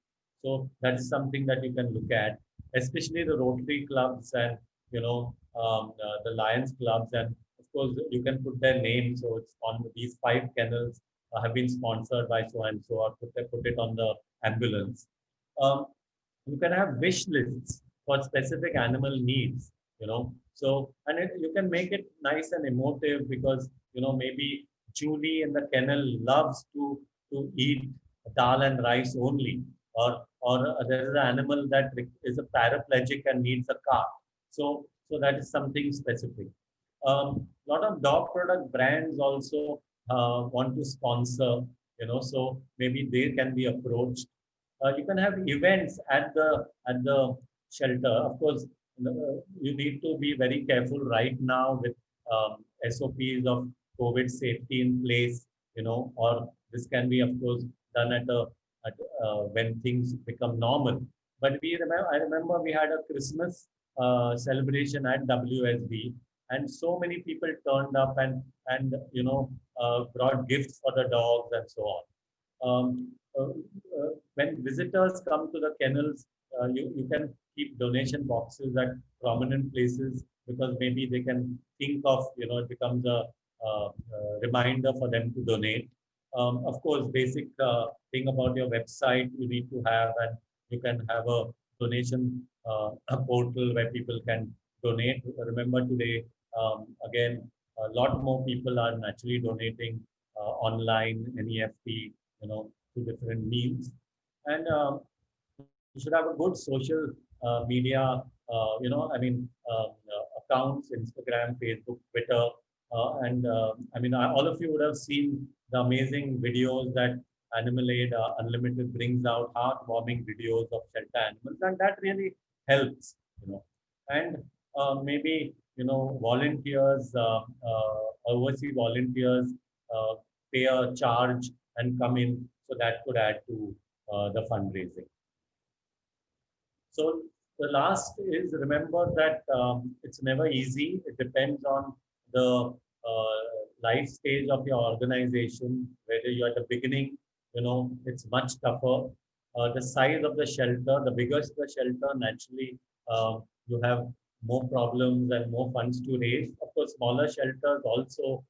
So that's something that you can look at, especially the Rotary clubs, and the Lions clubs, and of course, you can put their name. So it's on these 5 kennels have been sponsored by so and so, or put it on the ambulance. Um, you can have wish lists for specific animal needs, So, and you can make it nice and emotive because, maybe Julie in the kennel loves to eat dal and rice only, or there is an animal that is a paraplegic and needs a car. So that is something specific. Lot of dog product brands also want to sponsor, so maybe they can be approached. You can have events at the shelter. Of course, you need to be very careful right now with SOPs of COVID safety in place, or this can be, of course, done at when things become normal. But I remember we had a Christmas celebration at WSB, and so many people turned up and brought gifts for the dogs and so on. When visitors come to the kennels, you can keep donation boxes at prominent places because maybe they can think of, it becomes a reminder for them to donate. Of course, basic thing about your website you need to have, and you can have a donation a portal where people can donate. Remember today, again, a lot more people are naturally donating online, NEFT, to different means. And you should have a good social media, accounts, Instagram, Facebook, Twitter. All of you would have seen the amazing videos that Animal Aid Unlimited brings out, heartwarming videos of shelter animals, and that really helps, And maybe, volunteers, overseas volunteers pay a charge and come in, so that could add to the fundraising. So the last is, remember that it's never easy. It depends on the life stage of your organization. Whether you're at the beginning, it's much tougher. The size of the shelter, the bigger the shelter, naturally you have more problems and more funds to raise. Of course, smaller shelters also,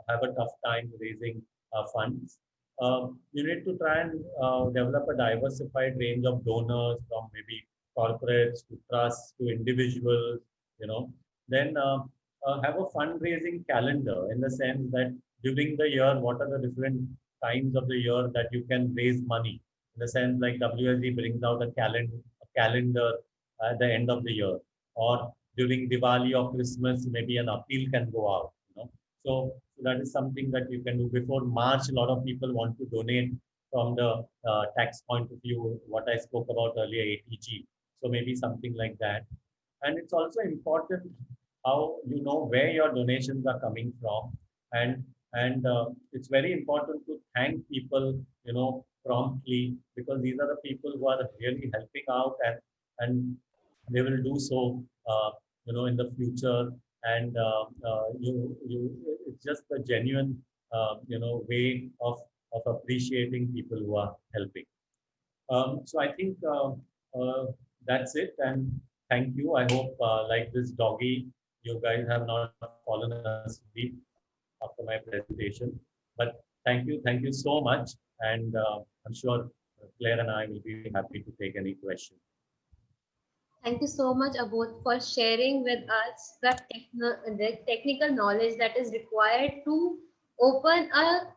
have a tough time raising funds. You need to try and develop a diversified range of donors, from maybe corporates to trusts to individuals, Then have a fundraising calendar, in the sense that during the year, what are the different times of the year that you can raise money? In the sense, like WSD brings out a calendar at the end of the year, or during Diwali or Christmas, maybe an appeal can go out. So that is something that you can do before March. A lot of people want to donate from the tax point of view, what I spoke about earlier, ATG. So maybe something like that. And it's also important how you know where your donations are coming from, and it's very important to thank people, promptly, because these are the people who are really helping out, and they will do so, in the future. And it's just a genuine, way of appreciating people who are helping. So I think that's it. And thank you. I hope, like this doggy, you guys have not fallen asleep after my presentation. But thank you so much. And I'm sure Claire and I will be very happy to take any question. Thank you so much, Abodh, for sharing with us the technical knowledge that is required to open a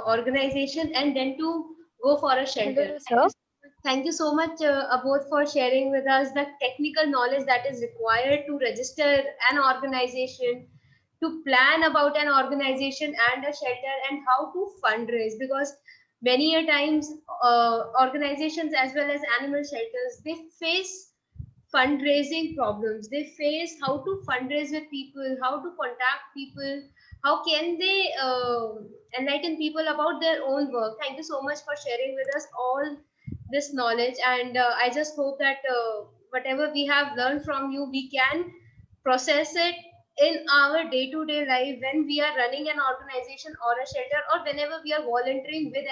organization and then to go for a shelter. Hello, sir. Thank you so much, Abodh, for sharing with us the technical knowledge that is required to register an organization, to plan about an organization and a shelter, and how to fundraise. Because many a times, organizations as well as animal shelters, they face fundraising problems. They face how to fundraise with people, how to contact people, how can they enlighten people about their own work. Thank you so much for sharing with us all this knowledge, and I just hope that whatever we have learned from you, we can process it in our day-to-day life when we are running an organization or a shelter, or whenever we are volunteering with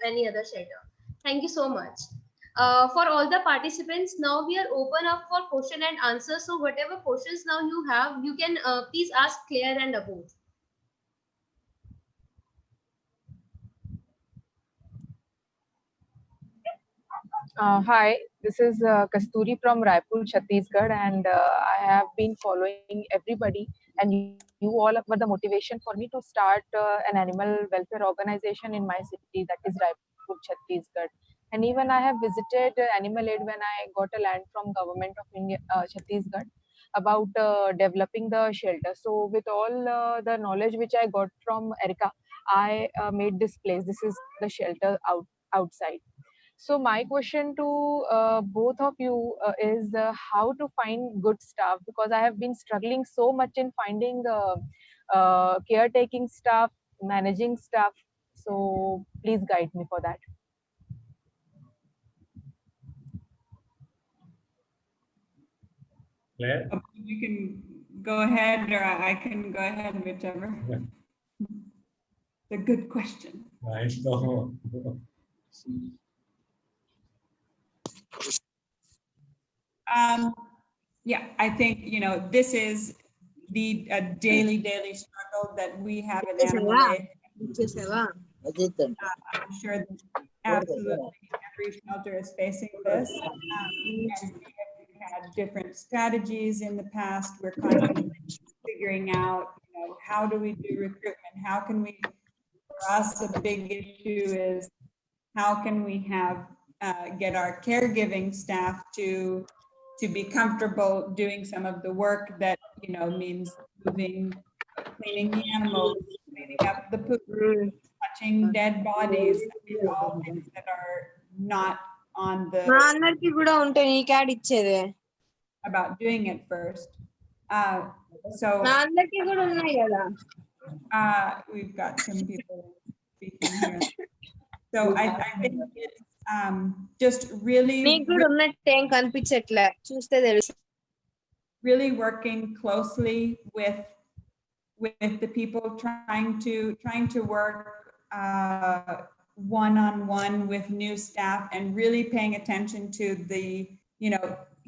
any other shelter. Thank you so much. For all the participants, now we are open up for question and answer. So whatever questions now you have, you can please ask Claire and Abodh. Hi, this is Kasturi from Raipur, Chhattisgarh, and I have been following everybody, and you all were the motivation for me to start an animal welfare organization in my city, that is Raipur, Chhattisgarh. And even I have visited Animal Aid when I got a land from Government of India, Chhattisgarh, about developing the shelter. So with all the knowledge which I got from Erica, I made this place. This is the shelter outside. So my question to both of you is how to find good staff, because I have been struggling so much in finding caretaking staff, managing staff. So please guide me for that. Claire? You can go ahead, or I can go ahead, whichever. Yeah. It's a good question. I know. Yeah, I think, this is the daily struggle that we have in Animal Aid. I'm sure that absolutely every shelter is facing this. And we have had different strategies in the past. We're constantly figuring out, how do we do recruitment? How can we, for us, a big issue is how can we have, get our caregiving staff to be comfortable doing some of the work that, means moving, cleaning the animals, cleaning up the poop, touching dead bodies, all things that are not on the about doing it first. So we've got some people speaking here. So I think it's just really working closely with the people trying to work one-on-one with new staff, and really paying attention to the,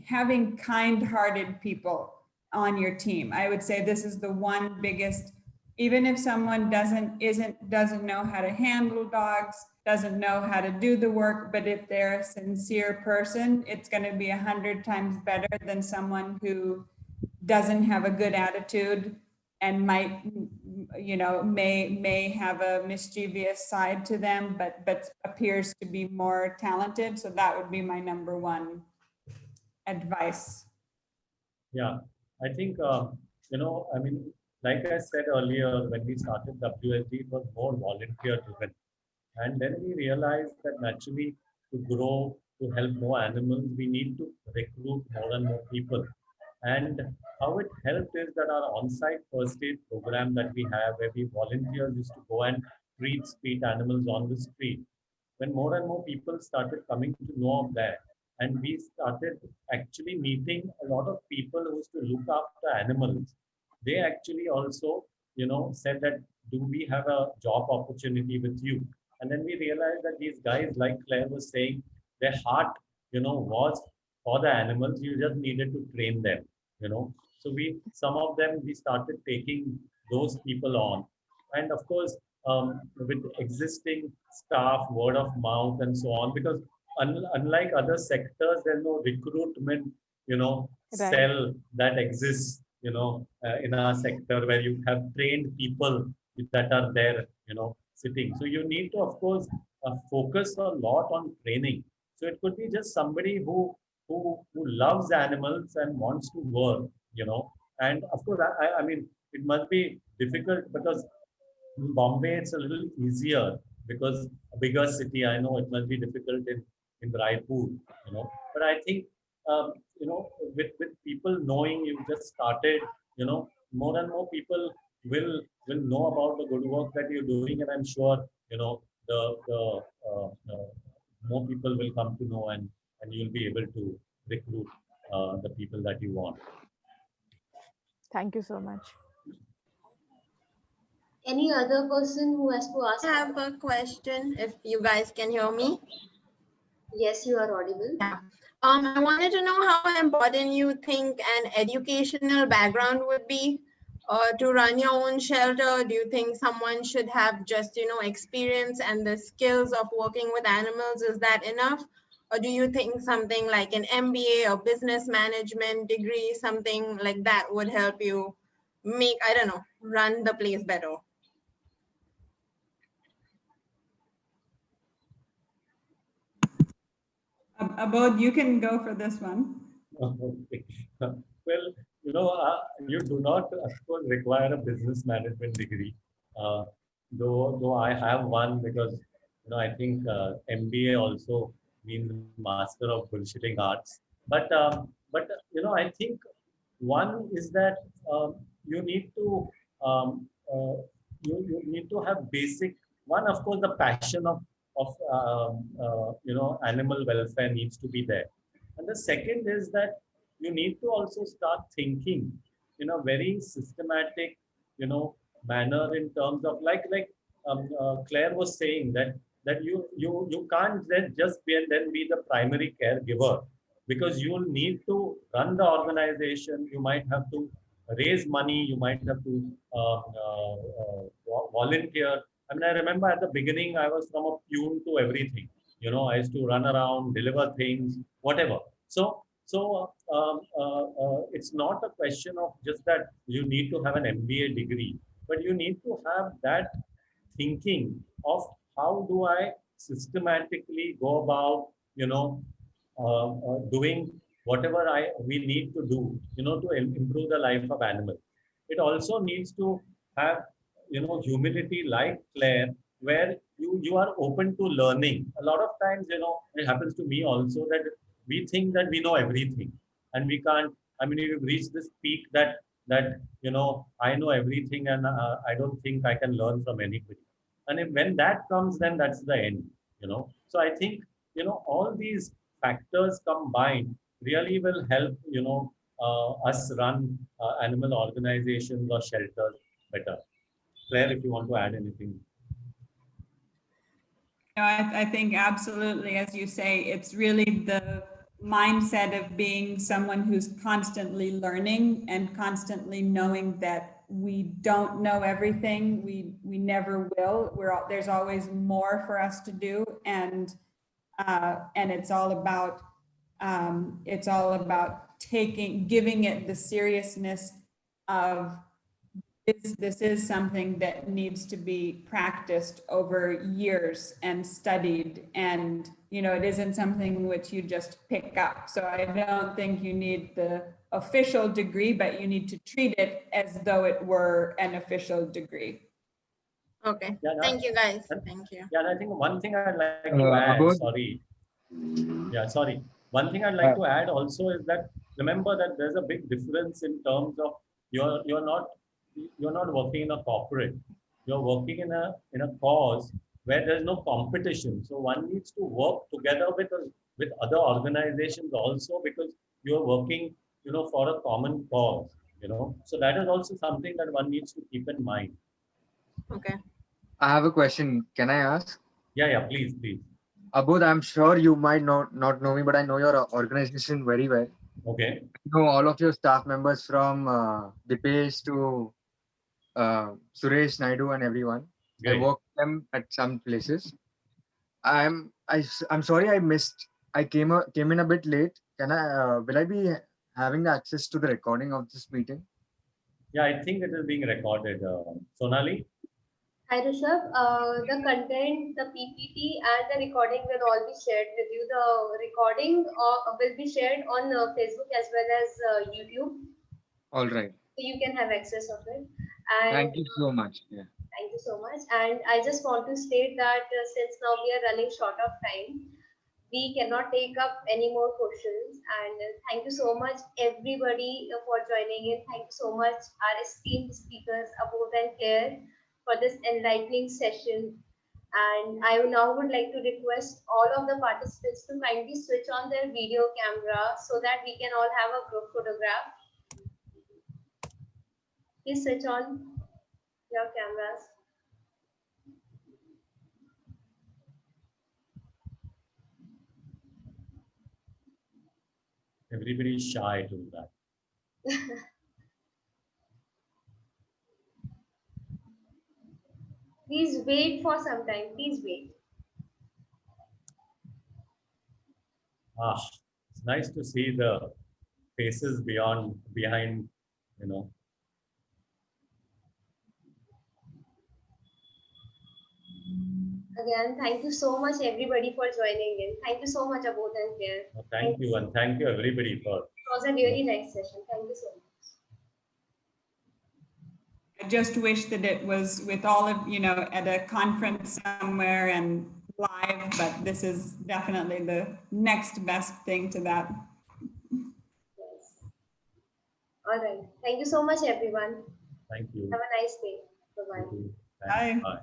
having kind-hearted people on your team. I would say this is the one biggest, even if someone doesn't know how to handle dogs, doesn't know how to do the work, but if they're a sincere person, it's going to be 100 times better than someone who doesn't have a good attitude and might, may have a mischievous side to them, but appears to be more talented. So that would be my number one advice. Yeah, I think, like I said earlier, when we started WSD, it was more volunteer driven. And then we realized that naturally, to grow, to help more animals, we need to recruit more and more people. And how it helped is that our on-site first aid program that we have, where we volunteers used to go and treat street animals on the street. When more and more people started coming to know of that, and we started actually meeting a lot of people who used to look after animals, they actually also, said that, do we have a job opportunity with you? And then we realized that these guys, like Claire was saying, their heart, was for the animals. You just needed to train them. So some of them, we started taking those people on. And of course, with existing staff, word of mouth and so on, because unlike other sectors, there's no recruitment, cell that exists, in our sector, where you have trained people that are there, sitting. So you need to, of course, focus a lot on training. So it could be just somebody who loves animals and wants to work. And of course, I mean, it must be difficult because in Bombay, it's a little easier because a bigger city. I know it must be difficult in Raipur. But I think, with people knowing you just started, more and more people will know about the good work that you're doing, and I'm sure, the more people will come to know, and you'll be able to recruit the people that you want. Thank you so much. Any other person who has to ask? I have a question, if you guys can hear me. Yes, you are audible. Yeah. I wanted to know how important you think an educational background would be to run your own shelter. Do you think someone should have just, experience and the skills of working with animals? Is that enough? Or do you think something like an MBA or business management degree, something like that would help you make, I don't know, run the place better? Abodh, you can go for this one. Okay. Well, you do not, of course, require a business management degree. Uh, though I have one because, I think MBA also means Master of Bullshitting Arts. But I think one is that you need to um, uh, you need to have basic one. Of course, the passion of animal welfare needs to be there, and the second is that you need to also start thinking in a very systematic, manner in terms of Claire was saying that you can't just be and then be the primary caregiver because you'll need to run the organization. You might have to raise money. You might have to volunteer. I mean, I remember at the beginning, I was from a tune to everything. I used to run around, deliver things, whatever. So it's not a question of just that you need to have an MBA degree, but you need to have that thinking of how do I systematically go about, doing whatever we need to do, to improve the life of animals. It also needs to have, humility like Claire, where you are open to learning. A lot of times, it happens to me also that we think that we know everything, and we can't. I mean, we've reached this peak that I know everything, and I don't think I can learn from anybody. And when that comes, then that's the end. So I think all these factors combined really will help us run animal organizations or shelters better. Claire, if you want to add anything. No, I think absolutely, as you say, it's really the mindset of being someone who's constantly learning and constantly knowing that we don't know everything. We never will. There's always more for us to do, and it's all about giving it the seriousness of this is something that needs to be practiced over years and studied, and it isn't something which you just pick up. So I don't think you need the official degree, but you need to treat it as though it were an official degree. Okay. Yeah, thank you, guys. Thank you. Yeah, and I think one thing I'd like to add, sorry. One thing I'd like to add also is that remember that there's a big difference in terms of you're not working in a corporate. You're working in a cause where there's no competition. So one needs to work together with other organizations also because you're working, for a common cause. So that is also something that one needs to keep in mind. Okay. I have a question. Can I ask? Yeah, please. Abodh, I'm sure you might not know me, but I know your organization very well. Okay. I know all of your staff members from Dipesh to Suresh, Naidu, and everyone. Great. I work with them at some places. I'm sorry I missed. I came in a bit late. Will I be having the access to the recording of this meeting? Yeah, I think it is being recorded. Sonali? Hi Rishabh, the content, the PPT and the recording will all be shared with you. The recording will be shared on Facebook as well as YouTube. All right. So you can have access of it. And thank you so much. Yeah. Thank you so much. And I just want to state that since now we are running short of time, we cannot take up any more questions. And thank you so much everybody for joining in. Thank you so much our esteemed speakers Abodh and Claire for this enlightening session. And I now would like to request all of the participants to kindly switch on their video camera so that we can all have a group photograph. Please switch on your cameras. Everybody is shy to do that. Please wait for some time. Please wait. Ah, it's nice to see the faces behind, you know. Again, thank you so much, everybody, for joining in. Thank you so much, Abodh and Claire. Thank you, and thank you everybody for. It was a really nice session. Thank you so much. I just wish that it was with all of, at a conference somewhere and live, but this is definitely the next best thing to that. Yes. All right. Thank you so much, everyone. Thank you. Have a nice day. Bye-bye. Thank you. Bye. Bye.